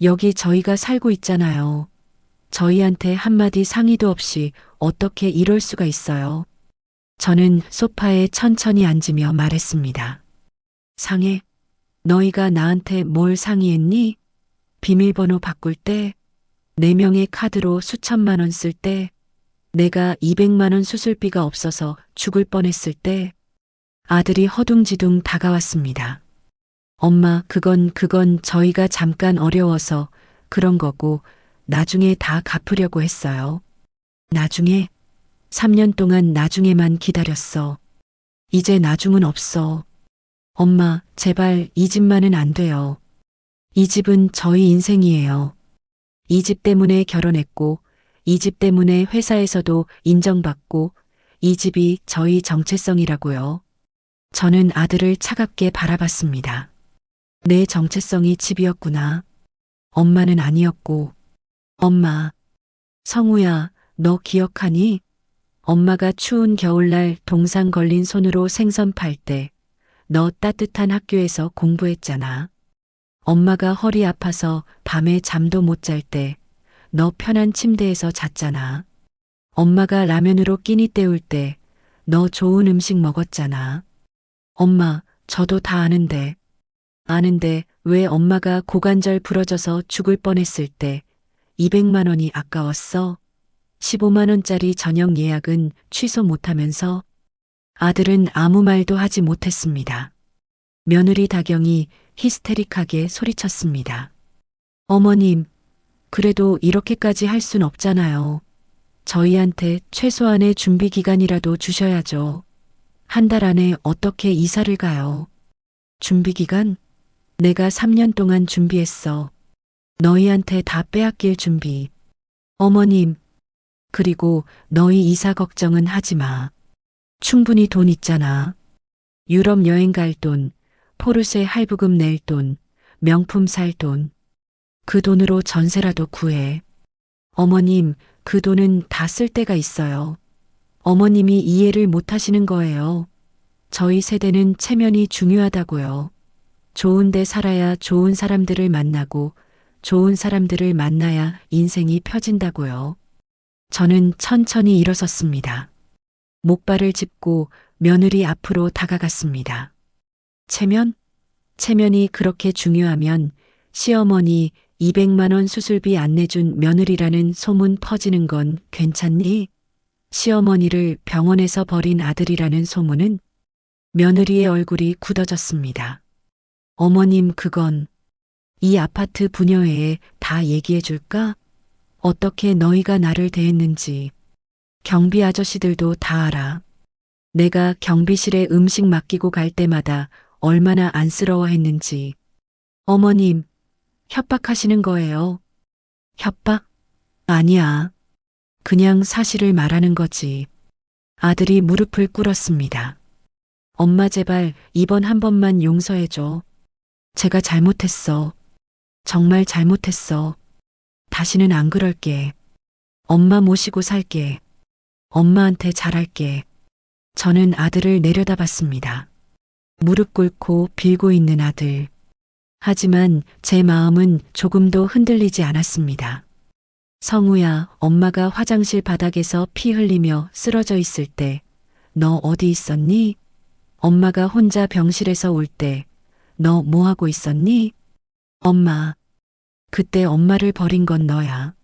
여기 저희가 살고 있잖아요. 저희한테 한마디 상의도 없이 어떻게 이럴 수가 있어요? 저는 소파에 천천히 앉으며 말했습니다. 상해? 너희가 나한테 뭘 상의했니? 비밀번호 바꿀 때, 4명의 카드로 수천만 원 쓸 때, 내가 200만 원 수술비가 없어서 죽을 뻔했을 때, 아들이 허둥지둥 다가왔습니다. 엄마, 그건 저희가 잠깐 어려워서 그런 거고, 나중에 다 갚으려고 했어요. 나중에? 3년 동안 나중에만 기다렸어. 이제 나중은 없어. 엄마, 제발 이 집만은 안 돼요. 이 집은 저희 인생이에요. 이 집 때문에 결혼했고, 이 집 때문에 회사에서도 인정받고, 이 집이 저희 정체성이라고요. 저는 아들을 차갑게 바라봤습니다. 내 정체성이 집이었구나. 엄마는 아니었고. 엄마, 성우야, 너 기억하니? 엄마가 추운 겨울날 동상 걸린 손으로 생선 팔 때, 너 따뜻한 학교에서 공부했잖아. 엄마가 허리 아파서 밤에 잠도 못 잘 때, 너 편한 침대에서 잤잖아. 엄마가 라면으로 끼니 때울 때, 너 좋은 음식 먹었잖아. 엄마, 저도 다 아는데 왜 엄마가 고관절 부러져서 죽을 뻔했을 때 200만 원이 아까웠어? 15만 원짜리 저녁 예약은 취소 못하면서. 아들은 아무 말도 하지 못했습니다. 며느리 다경이 히스테릭하게 소리쳤습니다. 어머님, 그래도 이렇게까지 할 순 없잖아요. 저희한테 최소한의 준비 기간이라도 주셔야죠. 한 달 안에 어떻게 이사를 가요? 준비 기간? 내가 3년 동안 준비했어. 너희한테 다 빼앗길 준비. 어머님, 그리고 너희 이사 걱정은 하지 마. 충분히 돈 있잖아. 유럽 여행 갈 돈, 포르쉐 할부금 낼 돈, 명품 살 돈. 그 돈으로 전세라도 구해. 어머님, 그 돈은 다 쓸 때가 있어요. 어머님이 이해를 못 하시는 거예요. 저희 세대는 체면이 중요하다고요. 좋은 데 살아야 좋은 사람들을 만나고 좋은 사람들을 만나야 인생이 펴진다고요. 저는 천천히 일어섰습니다. 목발을 짚고 며느리 앞으로 다가갔습니다. 체면? 체면이 그렇게 중요하면 시어머니 200만 원 수술비 안 내준 며느리라는 소문 퍼지는 건 괜찮니? 시어머니를 병원에서 버린 아들이라는 소문은? 며느리의 얼굴이 굳어졌습니다. 어머님, 그건 이 아파트 분여회에 다 얘기해 줄까? 어떻게 너희가 나를 대했는지. 경비 아저씨들도 다 알아. 내가 경비실에 음식 맡기고 갈 때마다 얼마나 안쓰러워했는지. 어머님, 협박하시는 거예요? 협박? 아니야. 그냥 사실을 말하는 거지. 아들이 무릎을 꿇었습니다. 엄마, 제발 이번 한 번만 용서해줘. 제가 잘못했어. 정말 잘못했어. 다시는 안 그럴게. 엄마 모시고 살게. 엄마한테 잘할게. 저는 아들을 내려다봤습니다. 무릎 꿇고 빌고 있는 아들. 하지만 제 마음은 조금도 흔들리지 않았습니다. 성우야, 엄마가 화장실 바닥에서 피 흘리며 쓰러져 있을 때 너 어디 있었니? 엄마가 혼자 병실에서 올 때 너 뭐 하고 있었니? 엄마, 그때 엄마를 버린 건 너야.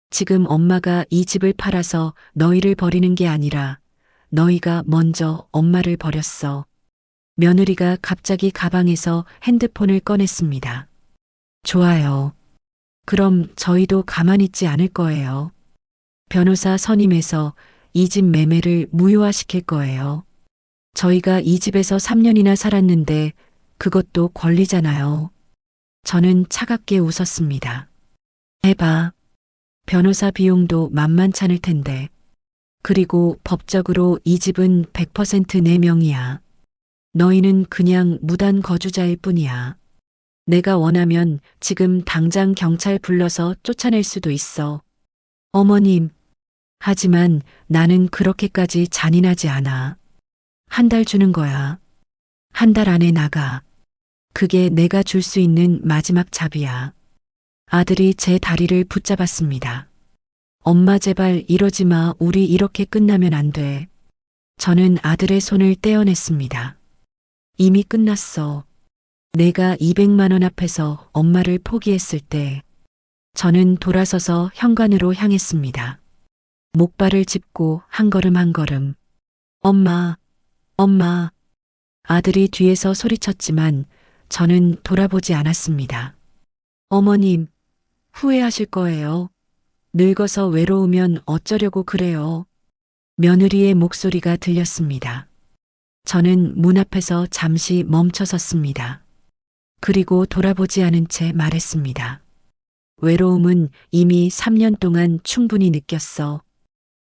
지금 엄마가 이 집을 팔아서 너희를 버리는 게 아니라 너희가 먼저 엄마를 버렸어. 며느리가 갑자기 가방에서 핸드폰을 꺼냈습니다. 좋아요. 그럼 저희도 가만히 있지 않을 거예요. 변호사 선임해서 이 집 매매를 무효화시킬 거예요. 저희가 이 집에서 3년이나 살았는데 그것도 권리잖아요. 저는 차갑게 웃었습니다. 해봐. 변호사 비용도 만만찮을 텐데. 그리고 법적으로 이 집은 100% 내 명의야. 너희는 그냥 무단 거주자일 뿐이야. 내가 원하면 지금 당장 경찰 불러서 쫓아낼 수도 있어. 어머님. 하지만 나는 그렇게까지 잔인하지 않아. 한 달 주는 거야. 한 달 안에 나가. 그게 내가 줄 수 있는 마지막 잡이야. 아들이 제 다리를 붙잡았습니다. 엄마 제발 이러지 마. 우리 이렇게 끝나면 안 돼. 저는 아들의 손을 떼어냈습니다. 이미 끝났어. 내가 200만 원 앞에서 엄마를 포기했을 때 저는 돌아서서 현관으로 향했습니다. 목발을 짚고 한 걸음 한 걸음. 엄마, 엄마. 아들이 뒤에서 소리쳤지만 저는 돌아보지 않았습니다. 어머님, 후회하실 거예요. 늙어서 외로우면 어쩌려고 그래요. 며느리의 목소리가 들렸습니다. 저는 문 앞에서 잠시 멈춰 섰습니다. 그리고 돌아보지 않은 채 말했습니다. 외로움은 이미 3년 동안 충분히 느꼈어.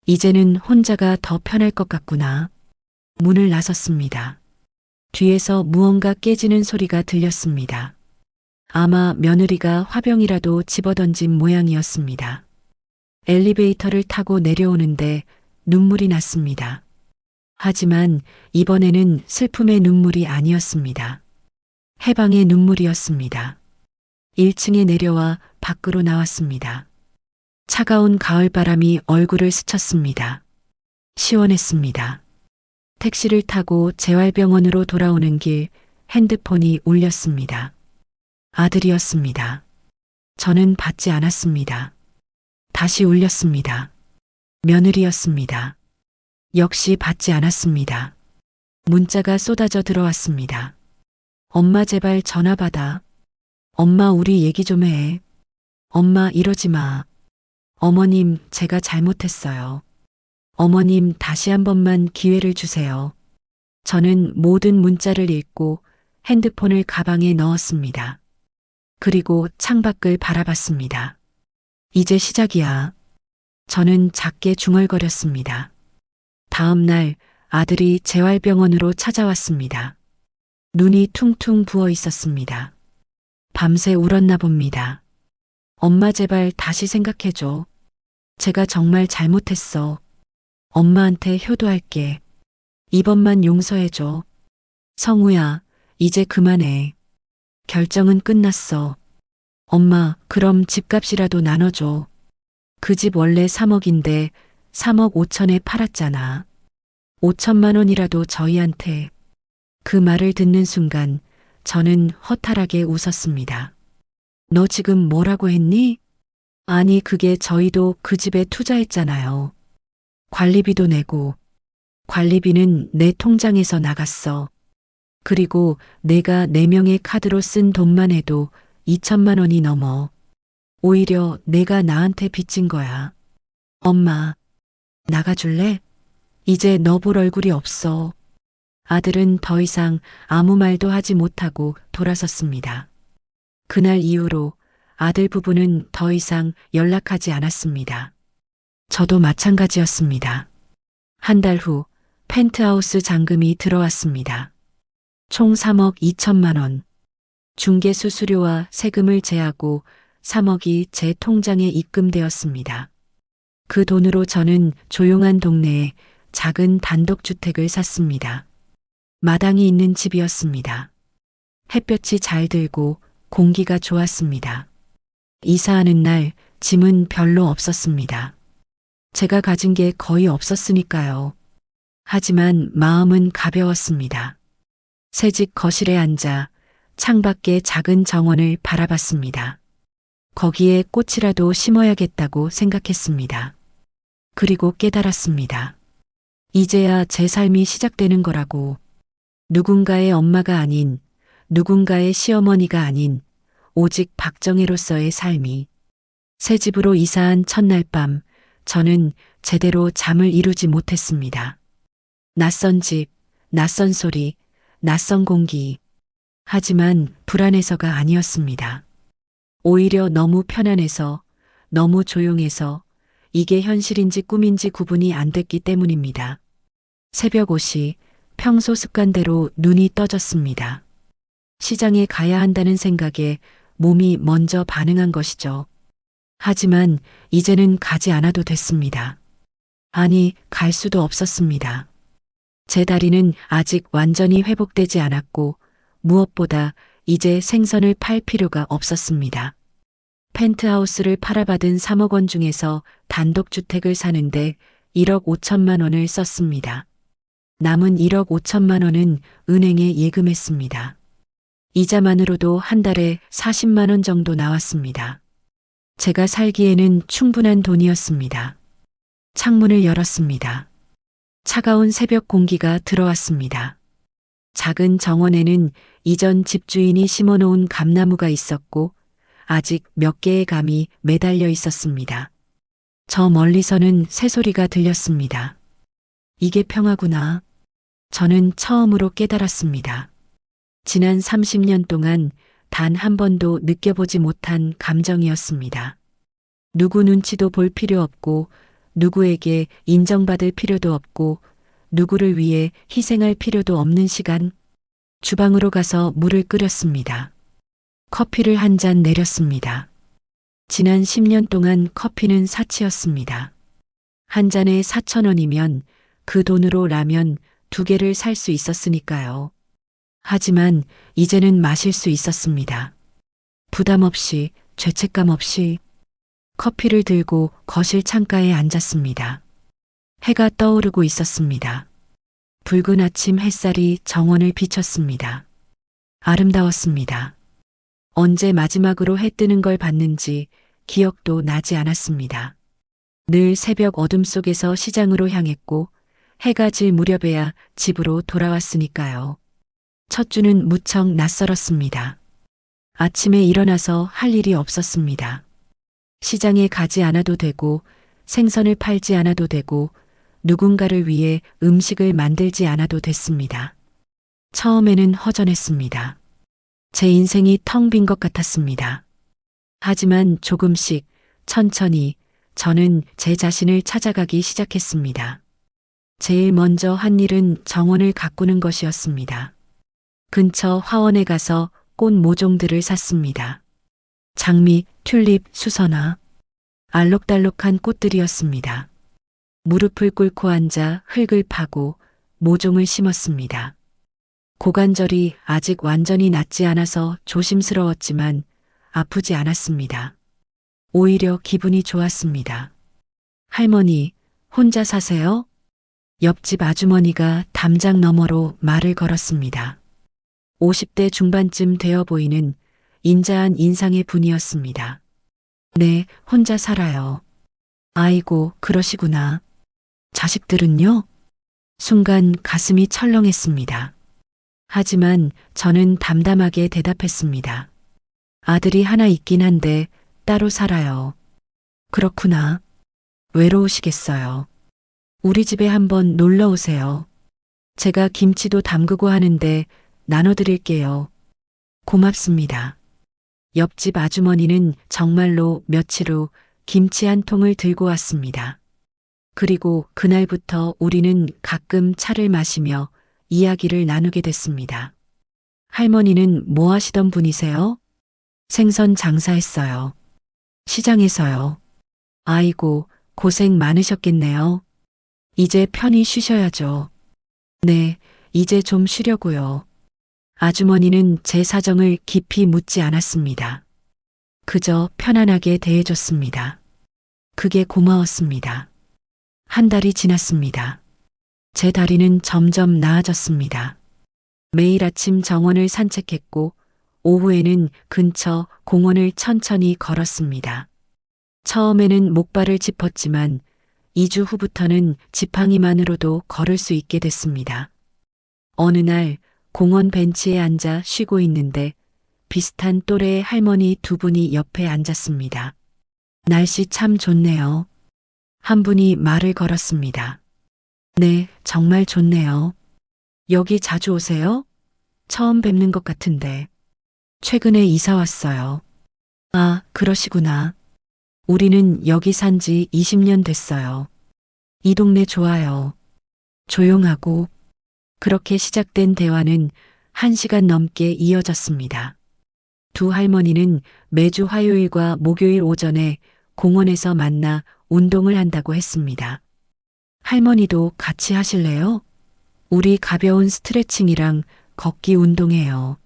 이제는 혼자가 더 편할 것 같구나. 문을 나섰습니다. 뒤에서 무언가 깨지는 소리가 들렸습니다. 아마 며느리가 화병이라도 집어던진 모양이었습니다. 엘리베이터를 타고 내려오는데 눈물이 났습니다. 하지만 이번에는 슬픔의 눈물이 아니었습니다. 해방의 눈물이었습니다. 1층에 내려와 밖으로 나왔습니다. 차가운 가을바람이 얼굴을 스쳤습니다. 시원했습니다. 택시를 타고 재활병원으로 돌아오는 길 핸드폰이 울렸습니다. 아들이었습니다. 저는 받지 않았습니다. 다시 울렸습니다. 며느리였습니다. 역시 받지 않았습니다. 문자가 쏟아져 들어왔습니다. 엄마 제발 전화 받아. 엄마 우리 얘기 좀 해. 엄마 이러지 마. 어머님 제가 잘못했어요. 어머님 다시 한 번만 기회를 주세요. 저는 모든 문자를 읽고 핸드폰을 가방에 넣었습니다. 그리고 창밖을 바라봤습니다. 이제 시작이야. 저는 작게 중얼거렸습니다. 다음 날 아들이 재활병원으로 찾아왔습니다. 눈이 퉁퉁 부어 있었습니다. 밤새 울었나 봅니다. 엄마 제발 다시 생각해줘. 제가 정말 잘못했어. 엄마한테 효도할게. 이번만 용서해줘. 성우야, 이제 그만해. 결정은 끝났어. 엄마, 그럼 집값이라도 나눠줘. 그 집 원래 3억인데 3억 5천에 팔았잖아. 5천만 원이라도 저희한테. 그 말을 듣는 순간 저는 허탈하게 웃었습니다. 너 지금 뭐라고 했니? 아니 그게 저희도 그 집에 투자했잖아요. 관리비도 내고. 관리비는 내 통장에서 나갔어. 그리고 내가 4명의 카드로 쓴 돈만 해도 2천만 원이 넘어. 오히려 내가 나한테 빚진 거야. 엄마, 나가줄래? 이제 너 볼 얼굴이 없어. 아들은 더 이상 아무 말도 하지 못하고 돌아섰습니다. 그날 이후로 아들 부부는 더 이상 연락하지 않았습니다. 저도 마찬가지였습니다. 한 달 후 펜트하우스 잔금이 들어왔습니다. 총 3억 2천만 원. 중개 수수료와 세금을 제하고 3억이 제 통장에 입금되었습니다. 그 돈으로 저는 조용한 동네에 작은 단독주택을 샀습니다. 마당이 있는 집이었습니다. 햇볕이 잘 들고 공기가 좋았습니다. 이사하는 날 짐은 별로 없었습니다. 제가 가진 게 거의 없었으니까요. 하지만 마음은 가벼웠습니다. 새집 거실에 앉아 창밖의 작은 정원을 바라봤습니다. 거기에 꽃이라도 심어야겠다고 생각했습니다. 그리고 깨달았습니다. 이제야 제 삶이 시작되는 거라고. 누군가의 엄마가 아닌, 누군가의 시어머니가 아닌, 오직 박정혜로서의 삶이. 새 집으로 이사한 첫날 밤, 저는 제대로 잠을 이루지 못했습니다. 낯선 집, 낯선 소리, 낯선 공기. 하지만 불안해서가 아니었습니다. 오히려 너무 편안해서, 너무 조용해서 이게 현실인지 꿈인지 구분이 안 됐기 때문입니다. 새벽 5시 평소 습관대로 눈이 떠졌습니다. 시장에 가야 한다는 생각에 몸이 먼저 반응한 것이죠. 하지만 이제는 가지 않아도 됐습니다. 아니, 갈 수도 없었습니다. 제 다리는 아직 완전히 회복되지 않았고 무엇보다 이제 생선을 팔 필요가 없었습니다. 펜트하우스를 팔아받은 3억 원 중에서 단독주택을 사는데 1억 5천만 원을 썼습니다. 남은 1억 5천만 원은 은행에 예금했습니다. 이자만으로도 한 달에 40만 원 정도 나왔습니다. 제가 살기에는 충분한 돈이었습니다. 창문을 열었습니다. 차가운 새벽 공기가 들어왔습니다. 작은 정원에는 이전 집주인이 심어놓은 감나무가 있었고 아직 몇 개의 감이 매달려 있었습니다. 저 멀리서는 새소리가 들렸습니다. 이게 평화구나. 저는 처음으로 깨달았습니다. 지난 30년 동안 단 한 번도 느껴보지 못한 감정이었습니다. 누구 눈치도 볼 필요 없고 누구에게 인정받을 필요도 없고 누구를 위해 희생할 필요도 없는 시간. 주방으로 가서 물을 끓였습니다. 커피를 한 잔 내렸습니다. 지난 10년 동안 커피는 사치였습니다. 한 잔에 4,000원이면 그 돈으로 라면 2개를 살 수 있었으니까요. 하지만 이제는 마실 수 있었습니다. 부담 없이, 죄책감 없이 커피를 들고 거실 창가에 앉았습니다. 해가 떠오르고 있었습니다. 붉은 아침 햇살이 정원을 비췄습니다. 아름다웠습니다. 언제 마지막으로 해 뜨는 걸 봤는지 기억도 나지 않았습니다. 늘 새벽 어둠 속에서 시장으로 향했고 해가 질 무렵에야 집으로 돌아왔으니까요. 첫 주는 무척 낯설었습니다. 아침에 일어나서 할 일이 없었습니다. 시장에 가지 않아도 되고 생선을 팔지 않아도 되고 누군가를 위해 음식을 만들지 않아도 됐습니다. 처음에는 허전했습니다. 제 인생이 텅 빈 것 같았습니다. 하지만 조금씩 천천히 저는 제 자신을 찾아가기 시작했습니다. 제일 먼저 한 일은 정원을 가꾸는 것이었습니다. 근처 화원에 가서 꽃 모종들을 샀습니다. 장미, 튤립, 수선화, 알록달록한 꽃들이었습니다. 무릎을 꿇고 앉아 흙을 파고 모종을 심었습니다. 고관절이 아직 완전히 낫지 않아서 조심스러웠지만 아프지 않았습니다. 오히려 기분이 좋았습니다. 할머니, 혼자 사세요? 옆집 아주머니가 담장 너머로 말을 걸었습니다. 50대 중반쯤 되어 보이는 인자한 인상의 분이었습니다. 네, 혼자 살아요. 아이고, 그러시구나. 자식들은요? 순간 가슴이 철렁했습니다. 하지만 저는 담담하게 대답했습니다. 아들이 하나 있긴 한데 따로 살아요. 그렇구나. 외로우시겠어요. 우리 집에 한번 놀러 오세요. 제가 김치도 담그고 하는데 나눠드릴게요. 고맙습니다. 옆집 아주머니는 정말로 며칠 후 김치 한 통을 들고 왔습니다. 그리고 그날부터 우리는 가끔 차를 마시며 이야기를 나누게 됐습니다. 할머니는 뭐 하시던 분이세요? 생선 장사했어요. 시장에서요. 아이고, 고생 많으셨겠네요. 이제 편히 쉬셔야죠. 네, 이제 좀 쉬려고요. 아주머니는 제 사정을 깊이 묻지 않았습니다. 그저 편안하게 대해줬습니다. 그게 고마웠습니다. 한 달이 지났습니다. 제 다리는 점점 나아졌습니다. 매일 아침 정원을 산책했고 오후에는 근처 공원을 천천히 걸었습니다. 처음에는 목발을 짚었지만 2주 후부터는 지팡이만으로도 걸을 수 있게 됐습니다. 어느 날 공원 벤치에 앉아 쉬고 있는데 비슷한 또래의 할머니 2분이 옆에 앉았습니다. 날씨 참 좋네요. 한 분이 말을 걸었습니다. 네, 정말 좋네요. 여기 자주 오세요? 처음 뵙는 것 같은데. 최근에 이사 왔어요. 아, 그러시구나. 우리는 여기 산지 20년 됐어요. 이 동네 좋아요. 조용하고. 그렇게 시작된 대화는 1시간 넘게 이어졌습니다. 두 할머니는 매주 화요일과 목요일 오전에 공원에서 만나 운동을 한다고 했습니다. 할머니도 같이 하실래요? 우리 가벼운 스트레칭이랑 걷기 운동해요.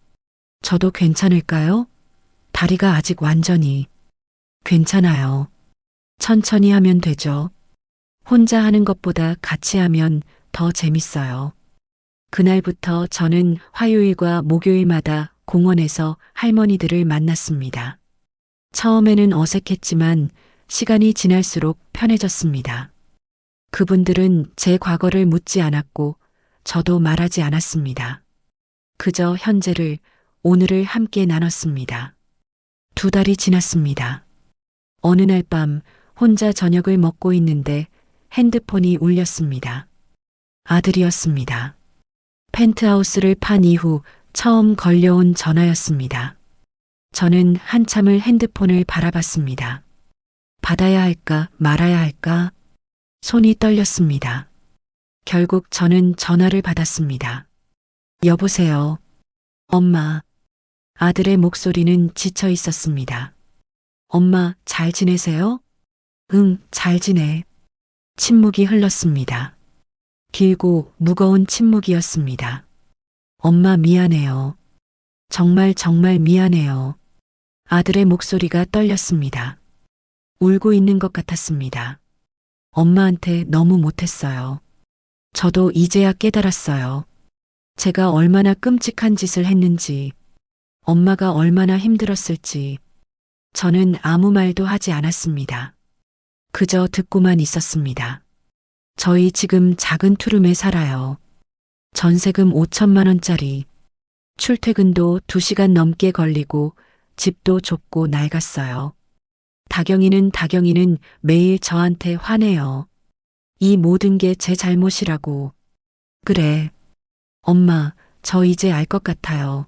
저도 괜찮을까요? 다리가 아직 완전히. 괜찮아요. 천천히 하면 되죠. 혼자 하는 것보다 같이 하면 더 재밌어요. 그날부터 저는 화요일과 목요일마다 공원에서 할머니들을 만났습니다. 처음에는 어색했지만 시간이 지날수록 편해졌습니다. 그분들은 제 과거를 묻지 않았고 저도 말하지 않았습니다. 그저 현재를, 오늘을 함께 나눴습니다. 2달이 지났습니다. 어느 날 밤 혼자 저녁을 먹고 있는데 핸드폰이 울렸습니다. 아들이었습니다. 펜트하우스를 판 이후 처음 걸려온 전화였습니다. 저는 한참을 핸드폰을 바라봤습니다. 받아야 할까 말아야 할까? 손이 떨렸습니다. 결국 저는 전화를 받았습니다. 여보세요. 엄마. 아들의 목소리는 지쳐 있었습니다. 엄마, 잘 지내세요? 응, 잘 지내. 침묵이 흘렀습니다. 길고 무거운 침묵이었습니다. 엄마 미안해요. 정말 정말 미안해요. 아들의 목소리가 떨렸습니다. 울고 있는 것 같았습니다. 엄마한테 너무 못했어요. 저도 이제야 깨달았어요. 제가 얼마나 끔찍한 짓을 했는지, 엄마가 얼마나 힘들었을지. 저는 아무 말도 하지 않았습니다. 그저 듣고만 있었습니다. 저희 지금 작은 투룸에 살아요. 전세금 5천만 원짜리. 출퇴근도 2시간 넘게 걸리고 집도 좁고 낡았어요. 다경이는 매일 저한테 화내요. 이 모든 게 제 잘못이라고. 그래. 엄마, 저 이제 알 것 같아요.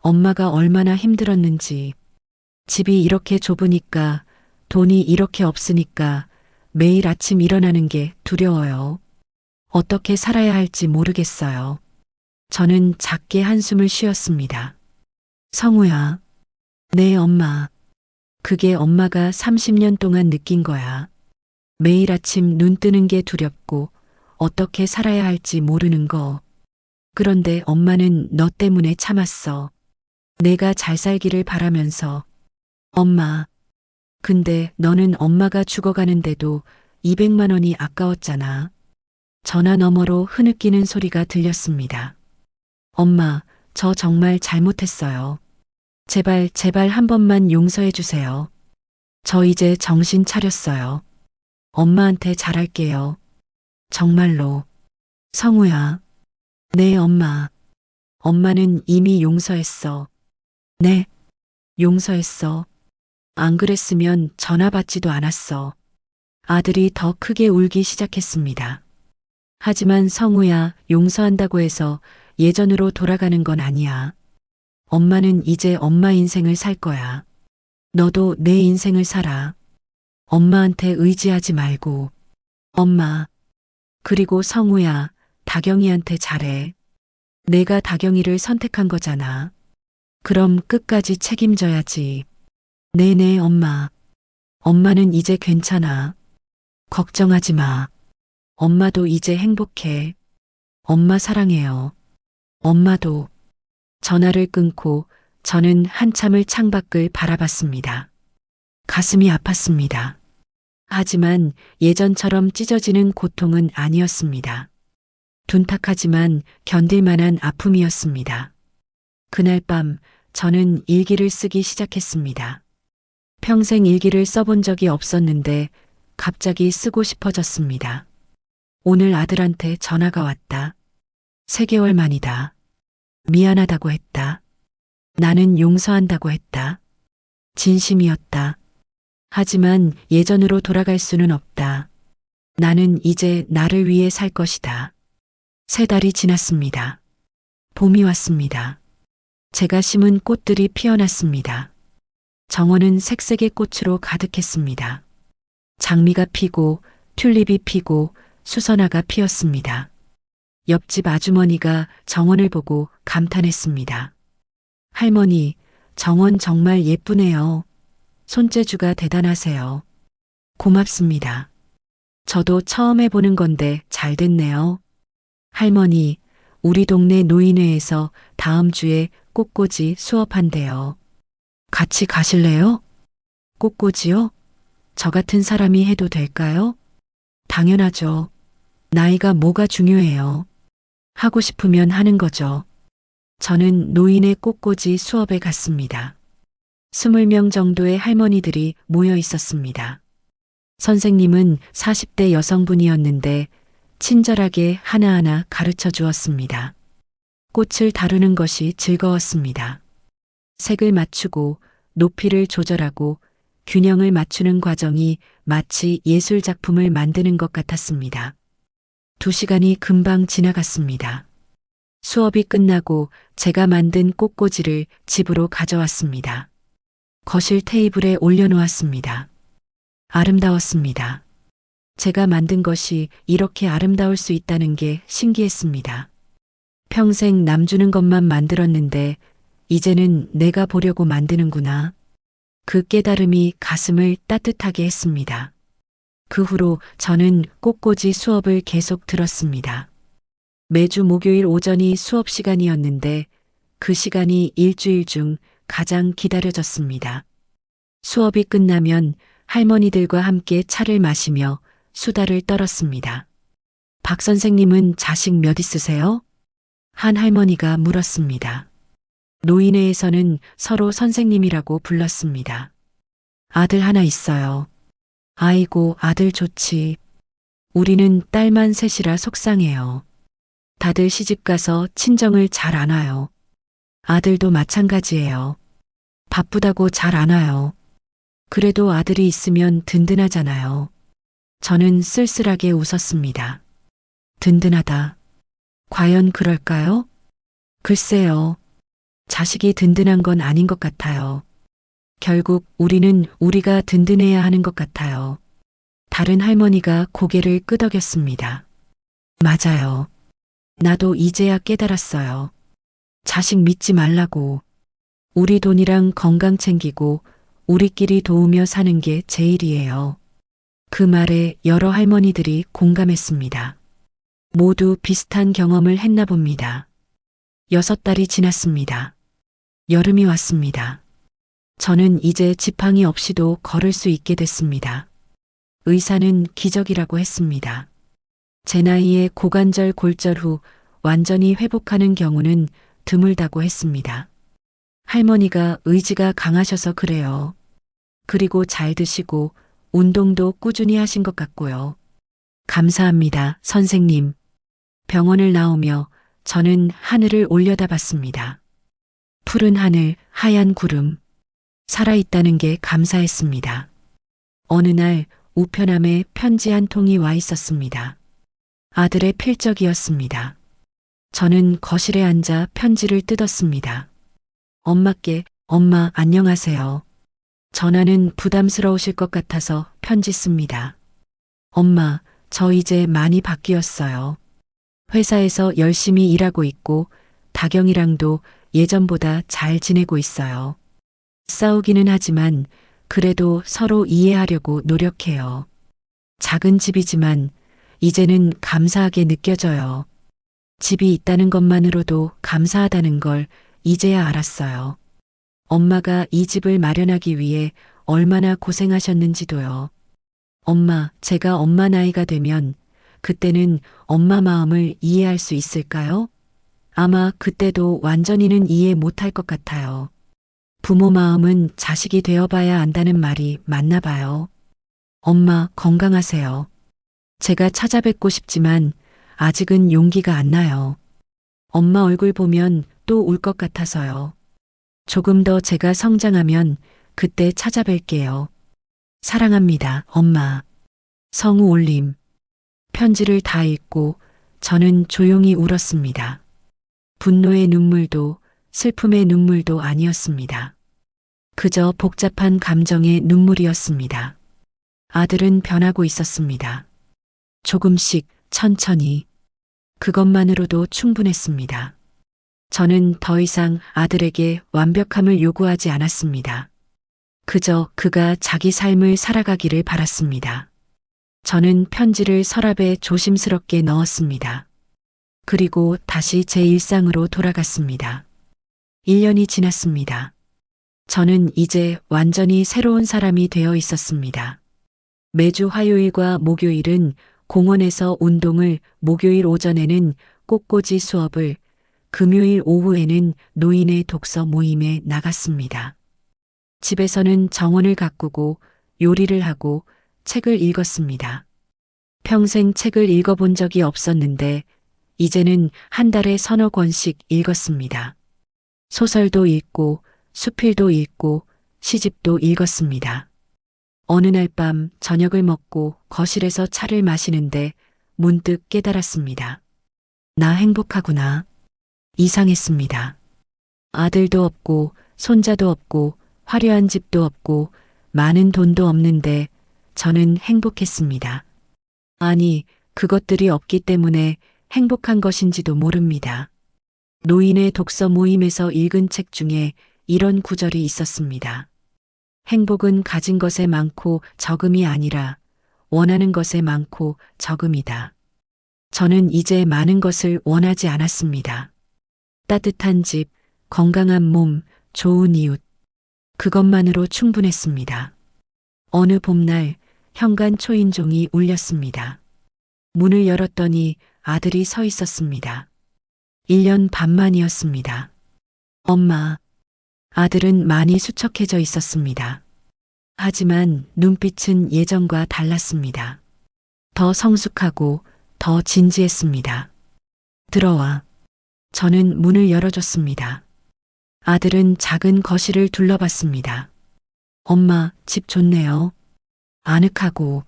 엄마가 얼마나 힘들었는지. 집이 이렇게 좁으니까, 돈이 이렇게 없으니까 매일 아침 일어나는 게 두려워요. 어떻게 살아야 할지 모르겠어요. 저는 작게 한숨을 쉬었습니다. 성우야. 네, 엄마. 그게 엄마가 30년 동안 느낀 거야. 매일 아침 눈 뜨는 게 두렵고 어떻게 살아야 할지 모르는 거. 그런데 엄마는 너 때문에 참았어. 내가 잘 살기를 바라면서. 엄마. 근데 너는 엄마가 죽어가는데도 200만 원이 아까웠잖아. 전화 너머로 흐느끼는 소리가 들렸습니다. 엄마, 저 정말 잘못했어요. 제발, 제발 한 번만 용서해 주세요. 저 이제 정신 차렸어요. 엄마한테 잘할게요. 정말로. 성우야. 네, 엄마. 엄마는 이미 용서했어. 네, 용서했어. 안 그랬으면 전화 받지도 않았어. 아들이 더 크게 울기 시작했습니다. 하지만 성우야, 용서한다고 해서 예전으로 돌아가는 건 아니야. 엄마는 이제 엄마 인생을 살 거야. 너도 내 인생을 살아. 엄마한테 의지하지 말고. 엄마. 그리고 성우야, 다경이한테 잘해. 내가 다경이를 선택한 거잖아. 그럼 끝까지 책임져야지. 네네, 엄마. 엄마는 이제 괜찮아. 걱정하지 마. 엄마도 이제 행복해. 엄마 사랑해요. 엄마도. 전화를 끊고 저는 한참을 창밖을 바라봤습니다. 가슴이 아팠습니다. 하지만 예전처럼 찢어지는 고통은 아니었습니다. 둔탁하지만 견딜 만한 아픔이었습니다. 그날 밤 저는 일기를 쓰기 시작했습니다. 평생 일기를 써본 적이 없었는데 갑자기 쓰고 싶어졌습니다. 오늘 아들한테 전화가 왔다. 3개월 만이다. 미안하다고 했다. 나는 용서한다고 했다. 진심이었다. 하지만 예전으로 돌아갈 수는 없다. 나는 이제 나를 위해 살 것이다. 3달이 지났습니다. 봄이 왔습니다. 제가 심은 꽃들이 피어났습니다. 정원은 색색의 꽃으로 가득했습니다. 장미가 피고 튤립이 피고 수선화가 피었습니다. 옆집 아주머니가 정원을 보고 감탄했습니다. 할머니, 정원 정말 예쁘네요. 손재주가 대단하세요. 고맙습니다. 저도 처음 해보는 건데 잘 됐네요. 할머니, 우리 동네 노인회에서 다음 주에 꽃꽂이 수업한대요. 같이 가실래요? 꽃꽂이요? 저 같은 사람이 해도 될까요? 당연하죠. 나이가 뭐가 중요해요. 하고 싶으면 하는 거죠. 저는 노인의 꽃꽂이 수업에 갔습니다. 20명 정도의 할머니들이 모여 있었습니다. 선생님은 40대 여성분이었는데 친절하게 하나하나 가르쳐 주었습니다. 꽃을 다루는 것이 즐거웠습니다. 색을 맞추고 높이를 조절하고 균형을 맞추는 과정이 마치 예술 작품을 만드는 것 같았습니다. 2시간이 금방 지나갔습니다. 수업이 끝나고 제가 만든 꽃꽂이를 집으로 가져왔습니다. 거실 테이블에 올려놓았습니다. 아름다웠습니다. 제가 만든 것이 이렇게 아름다울 수 있다는 게 신기했습니다. 평생 남주는 것만 만들었는데 이제는 내가 보려고 만드는구나. 그 깨달음이 가슴을 따뜻하게 했습니다. 그 후로 저는 꽃꽂이 수업을 계속 들었습니다. 매주 목요일 오전이 수업 시간이었는데 그 시간이 일주일 중 가장 기다려졌습니다. 수업이 끝나면 할머니들과 함께 차를 마시며 수다를 떨었습니다. 박 선생님은 자식 몇 있으세요? 한 할머니가 물었습니다. 노인회에서는 서로 선생님이라고 불렀습니다. 아들 하나 있어요. 아이고, 아들 좋지. 우리는 딸만 셋이라 속상해요. 다들 시집가서 친정을 잘 안 와요. 아들도 마찬가지예요. 바쁘다고 잘 안 와요. 그래도 아들이 있으면 든든하잖아요. 저는 쓸쓸하게 웃었습니다. 든든하다. 과연 그럴까요? 글쎄요. 자식이 든든한 건 아닌 것 같아요. 결국 우리는 우리가 든든해야 하는 것 같아요. 다른 할머니가 고개를 끄덕였습니다. 맞아요. 나도 이제야 깨달았어요. 자식 믿지 말라고. 우리 돈이랑 건강 챙기고 우리끼리 도우며 사는 게 제일이에요. 그 말에 여러 할머니들이 공감했습니다. 모두 비슷한 경험을 했나 봅니다. 6달이 지났습니다. 여름이 왔습니다. 저는 이제 지팡이 없이도 걸을 수 있게 됐습니다. 의사는 기적이라고 했습니다. 제 나이에 고관절 골절 후 완전히 회복하는 경우는 드물다고 했습니다. 할머니가 의지가 강하셔서 그래요. 그리고 잘 드시고 운동도 꾸준히 하신 것 같고요. 감사합니다, 선생님. 병원을 나오며 저는 하늘을 올려다봤습니다. 푸른 하늘, 하얀 구름. 살아있다는 게 감사했습니다. 어느 날 우편함에 편지 한 통이 와 있었습니다. 아들의 필적이었습니다. 저는 거실에 앉아 편지를 뜯었습니다. 엄마께, 엄마 안녕하세요. 전화는 부담스러우실 것 같아서 편지 씁니다. 엄마, 저 이제 많이 바뀌었어요. 회사에서 열심히 일하고 있고 다경이랑도 예전보다 잘 지내고 있어요. 싸우기는 하지만 그래도 서로 이해하려고 노력해요. 작은 집이지만 이제는 감사하게 느껴져요. 집이 있다는 것만으로도 감사하다는 걸 이제야 알았어요. 엄마가 이 집을 마련하기 위해 얼마나 고생하셨는지도요. 엄마, 제가 엄마 나이가 되면 그때는 엄마 마음을 이해할 수 있을까요? 아마 그때도 완전히는 이해 못할 것 같아요. 부모 마음은 자식이 되어봐야 안다는 말이 맞나 봐요. 엄마 건강하세요. 제가 찾아뵙고 싶지만 아직은 용기가 안 나요. 엄마 얼굴 보면 또 울 것 같아서요. 조금 더 제가 성장하면 그때 찾아뵐게요. 사랑합니다, 엄마. 성우 올림. 편지를 다 읽고 저는 조용히 울었습니다. 분노의 눈물도 슬픔의 눈물도 아니었습니다. 그저 복잡한 감정의 눈물이었습니다. 아들은 변하고 있었습니다. 조금씩, 천천히. 그것만으로도 충분했습니다. 저는 더 이상 아들에게 완벽함을 요구하지 않았습니다. 그저 그가 자기 삶을 살아가기를 바랐습니다. 저는 편지를 서랍에 조심스럽게 넣었습니다. 그리고 다시 제 일상으로 돌아갔습니다. 1년이 지났습니다. 저는 이제 완전히 새로운 사람이 되어 있었습니다. 매주 화요일과 목요일은 공원에서 운동을, 목요일 오전에는 꽃꽂이 수업을, 금요일 오후에는 노인의 독서 모임에 나갔습니다. 집에서는 정원을 가꾸고 요리를 하고 책을 읽었습니다. 평생 책을 읽어본 적이 없었는데 이제는 한 달에 서너 권씩 읽었습니다. 소설도 읽고 수필도 읽고 시집도 읽었습니다. 어느 날 밤 저녁을 먹고 거실에서 차를 마시는데 문득 깨달았습니다. 나 행복하구나. 이상했습니다. 아들도 없고 손자도 없고 화려한 집도 없고 많은 돈도 없는데 저는 행복했습니다. 아니, 그것들이 없기 때문에 행복한 것인지도 모릅니다. 노인의 독서 모임에서 읽은 책 중에 이런 구절이 있었습니다. 행복은 가진 것에 많고 적음이 아니라 원하는 것에 많고 적음이다. 저는 이제 많은 것을 원하지 않았습니다. 따뜻한 집, 건강한 몸, 좋은 이웃. 그것만으로 충분했습니다. 어느 봄날 현관 초인종이 울렸습니다. 문을 열었더니 아들이 서 있었습니다. 1년 반 만이었습니다. 엄마. 아들은 많이 수척해져 있었습니다. 하지만 눈빛은 예전과 달랐습니다. 더 성숙하고 더 진지했습니다. 들어와. 저는 문을 열어줬습니다. 아들은 작은 거실을 둘러봤습니다. 엄마, 집 좋네요. 아늑하고.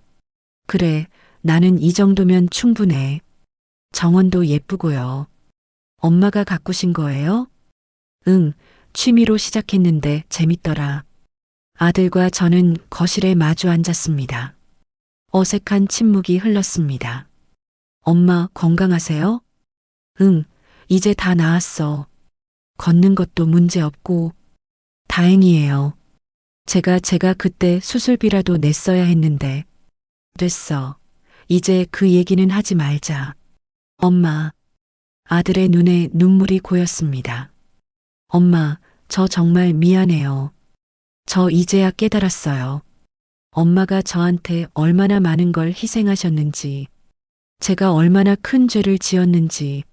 그래, 나는 이 정도면 충분해. 정원도 예쁘고요. 엄마가 가꾸신 거예요? 응, 취미로 시작했는데 재밌더라. 아들과 저는 거실에 마주 앉았습니다. 어색한 침묵이 흘렀습니다. 엄마 건강하세요? 응, 이제 다 나았어. 걷는 것도 문제 없고. 다행이에요. 제가 그때 수술비라도 냈어야 했는데. 됐어. 이제 그 얘기는 하지 말자. 엄마. 아들의 눈에 눈물이 고였습니다. 엄마, 저 정말 미안해요. 저 이제야 깨달았어요. 엄마가 저한테 얼마나 많은 걸 희생하셨는지, 제가 얼마나 큰 죄를 지었는지.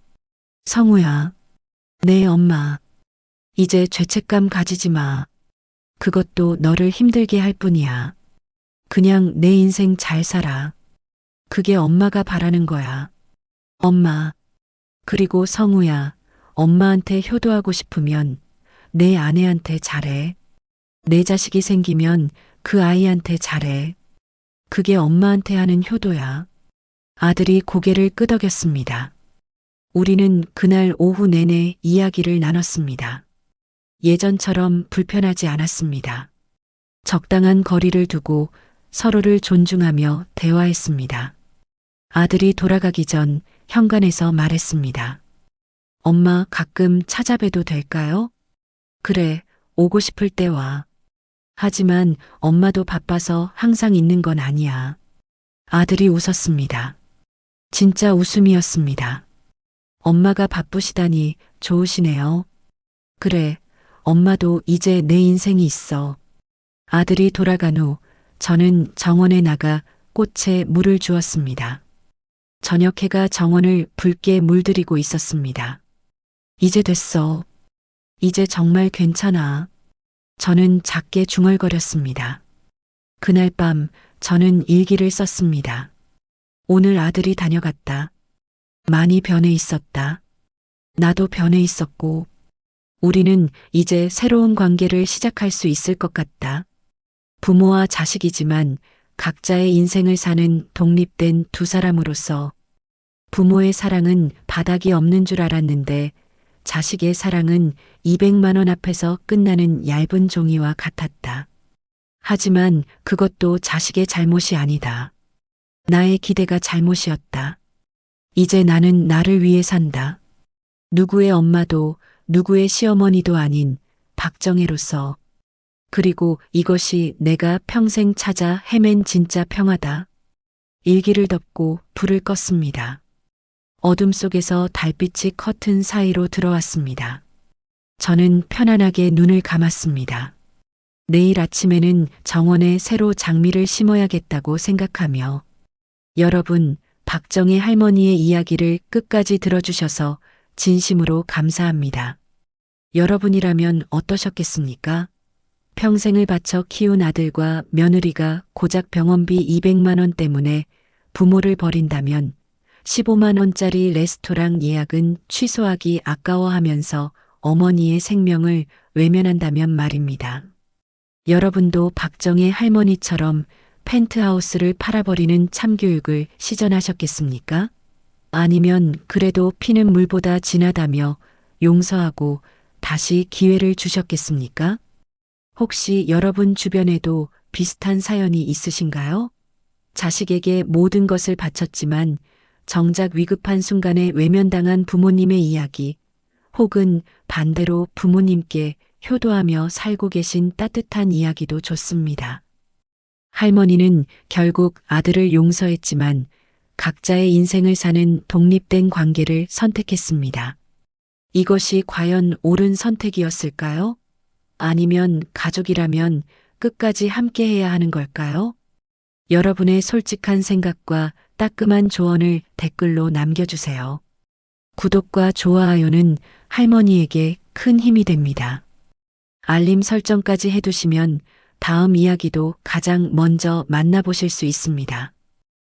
성우야. 네, 엄마. 이제 죄책감 가지지 마. 그것도 너를 힘들게 할 뿐이야. 그냥 내 인생 잘 살아. 그게 엄마가 바라는 거야. 엄마. 그리고 성우야, 엄마한테 효도하고 싶으면 내 아내한테 잘해. 내 자식이 생기면 그 아이한테 잘해. 그게 엄마한테 하는 효도야. 아들이 고개를 끄덕였습니다. 우리는 그날 오후 내내 이야기를 나눴습니다. 예전처럼 불편하지 않았습니다. 적당한 거리를 두고 서로를 존중하며 대화했습니다. 아들이 돌아가기 전 현관에서 말했습니다. 엄마 가끔 찾아뵈도 될까요? 그래, 오고 싶을 때 와. 하지만 엄마도 바빠서 항상 있는 건 아니야. 아들이 웃었습니다. 진짜 웃음이었습니다. 엄마가 바쁘시다니 좋으시네요. 그래, 엄마도 이제 내 인생이 있어. 아들이 돌아간 후 저는 정원에 나가 꽃에 물을 주었습니다. 저녁 해가 정원을 붉게 물들이고 있었습니다. 이제 됐어. 이제 정말 괜찮아. 저는 작게 중얼거렸습니다. 그날 밤 저는 일기를 썼습니다. 오늘 아들이 다녀갔다. 많이 변해 있었다. 나도 변해 있었고, 우리는 이제 새로운 관계를 시작할 수 있을 것 같다. 부모와 자식이지만 각자의 인생을 사는 독립된 두 사람으로서 부모의 사랑은 바닥이 없는 줄 알았는데 자식의 사랑은 200만 원 앞에서 끝나는 얇은 종이와 같았다. 하지만 그것도 자식의 잘못이 아니다. 나의 기대가 잘못이었다. 이제 나는 나를 위해 산다. 누구의 엄마도 누구의 시어머니도 아닌 박정혜로서. 그리고 이것이 내가 평생 찾아 헤맨 진짜 평화다. 일기를 덮고 불을 껐습니다. 어둠 속에서 달빛이 커튼 사이로 들어왔습니다. 저는 편안하게 눈을 감았습니다. 내일 아침에는 정원에 새로 장미를 심어야겠다고 생각하며 여러분, 박정희 할머니의 이야기를 끝까지 들어주셔서 진심으로 감사합니다. 여러분이라면 어떠셨겠습니까? 평생을 바쳐 키운 아들과 며느리가 고작 병원비 200만 원 때문에 부모를 버린다면 15만 원짜리 레스토랑 예약은 취소하기 아까워하면서 어머니의 생명을 외면한다면 말입니다. 여러분도 박정희 할머니처럼 펜트하우스를 팔아버리는 참교육을 시전하셨겠습니까? 아니면 그래도 피는 물보다 진하다며 용서하고 다시 기회를 주셨겠습니까? 혹시 여러분 주변에도 비슷한 사연이 있으신가요? 자식에게 모든 것을 바쳤지만 정작 위급한 순간에 외면당한 부모님의 이야기, 혹은 반대로 부모님께 효도하며 살고 계신 따뜻한 이야기도 좋습니다. 할머니는 결국 아들을 용서했지만 각자의 인생을 사는 독립된 관계를 선택했습니다. 이것이 과연 옳은 선택이었을까요? 아니면 가족이라면 끝까지 함께해야 하는 걸까요? 여러분의 솔직한 생각과 따끔한 조언을 댓글로 남겨주세요. 구독과 좋아요는 할머니에게 큰 힘이 됩니다. 알림 설정까지 해두시면 다음 이야기도 가장 먼저 만나보실 수 있습니다.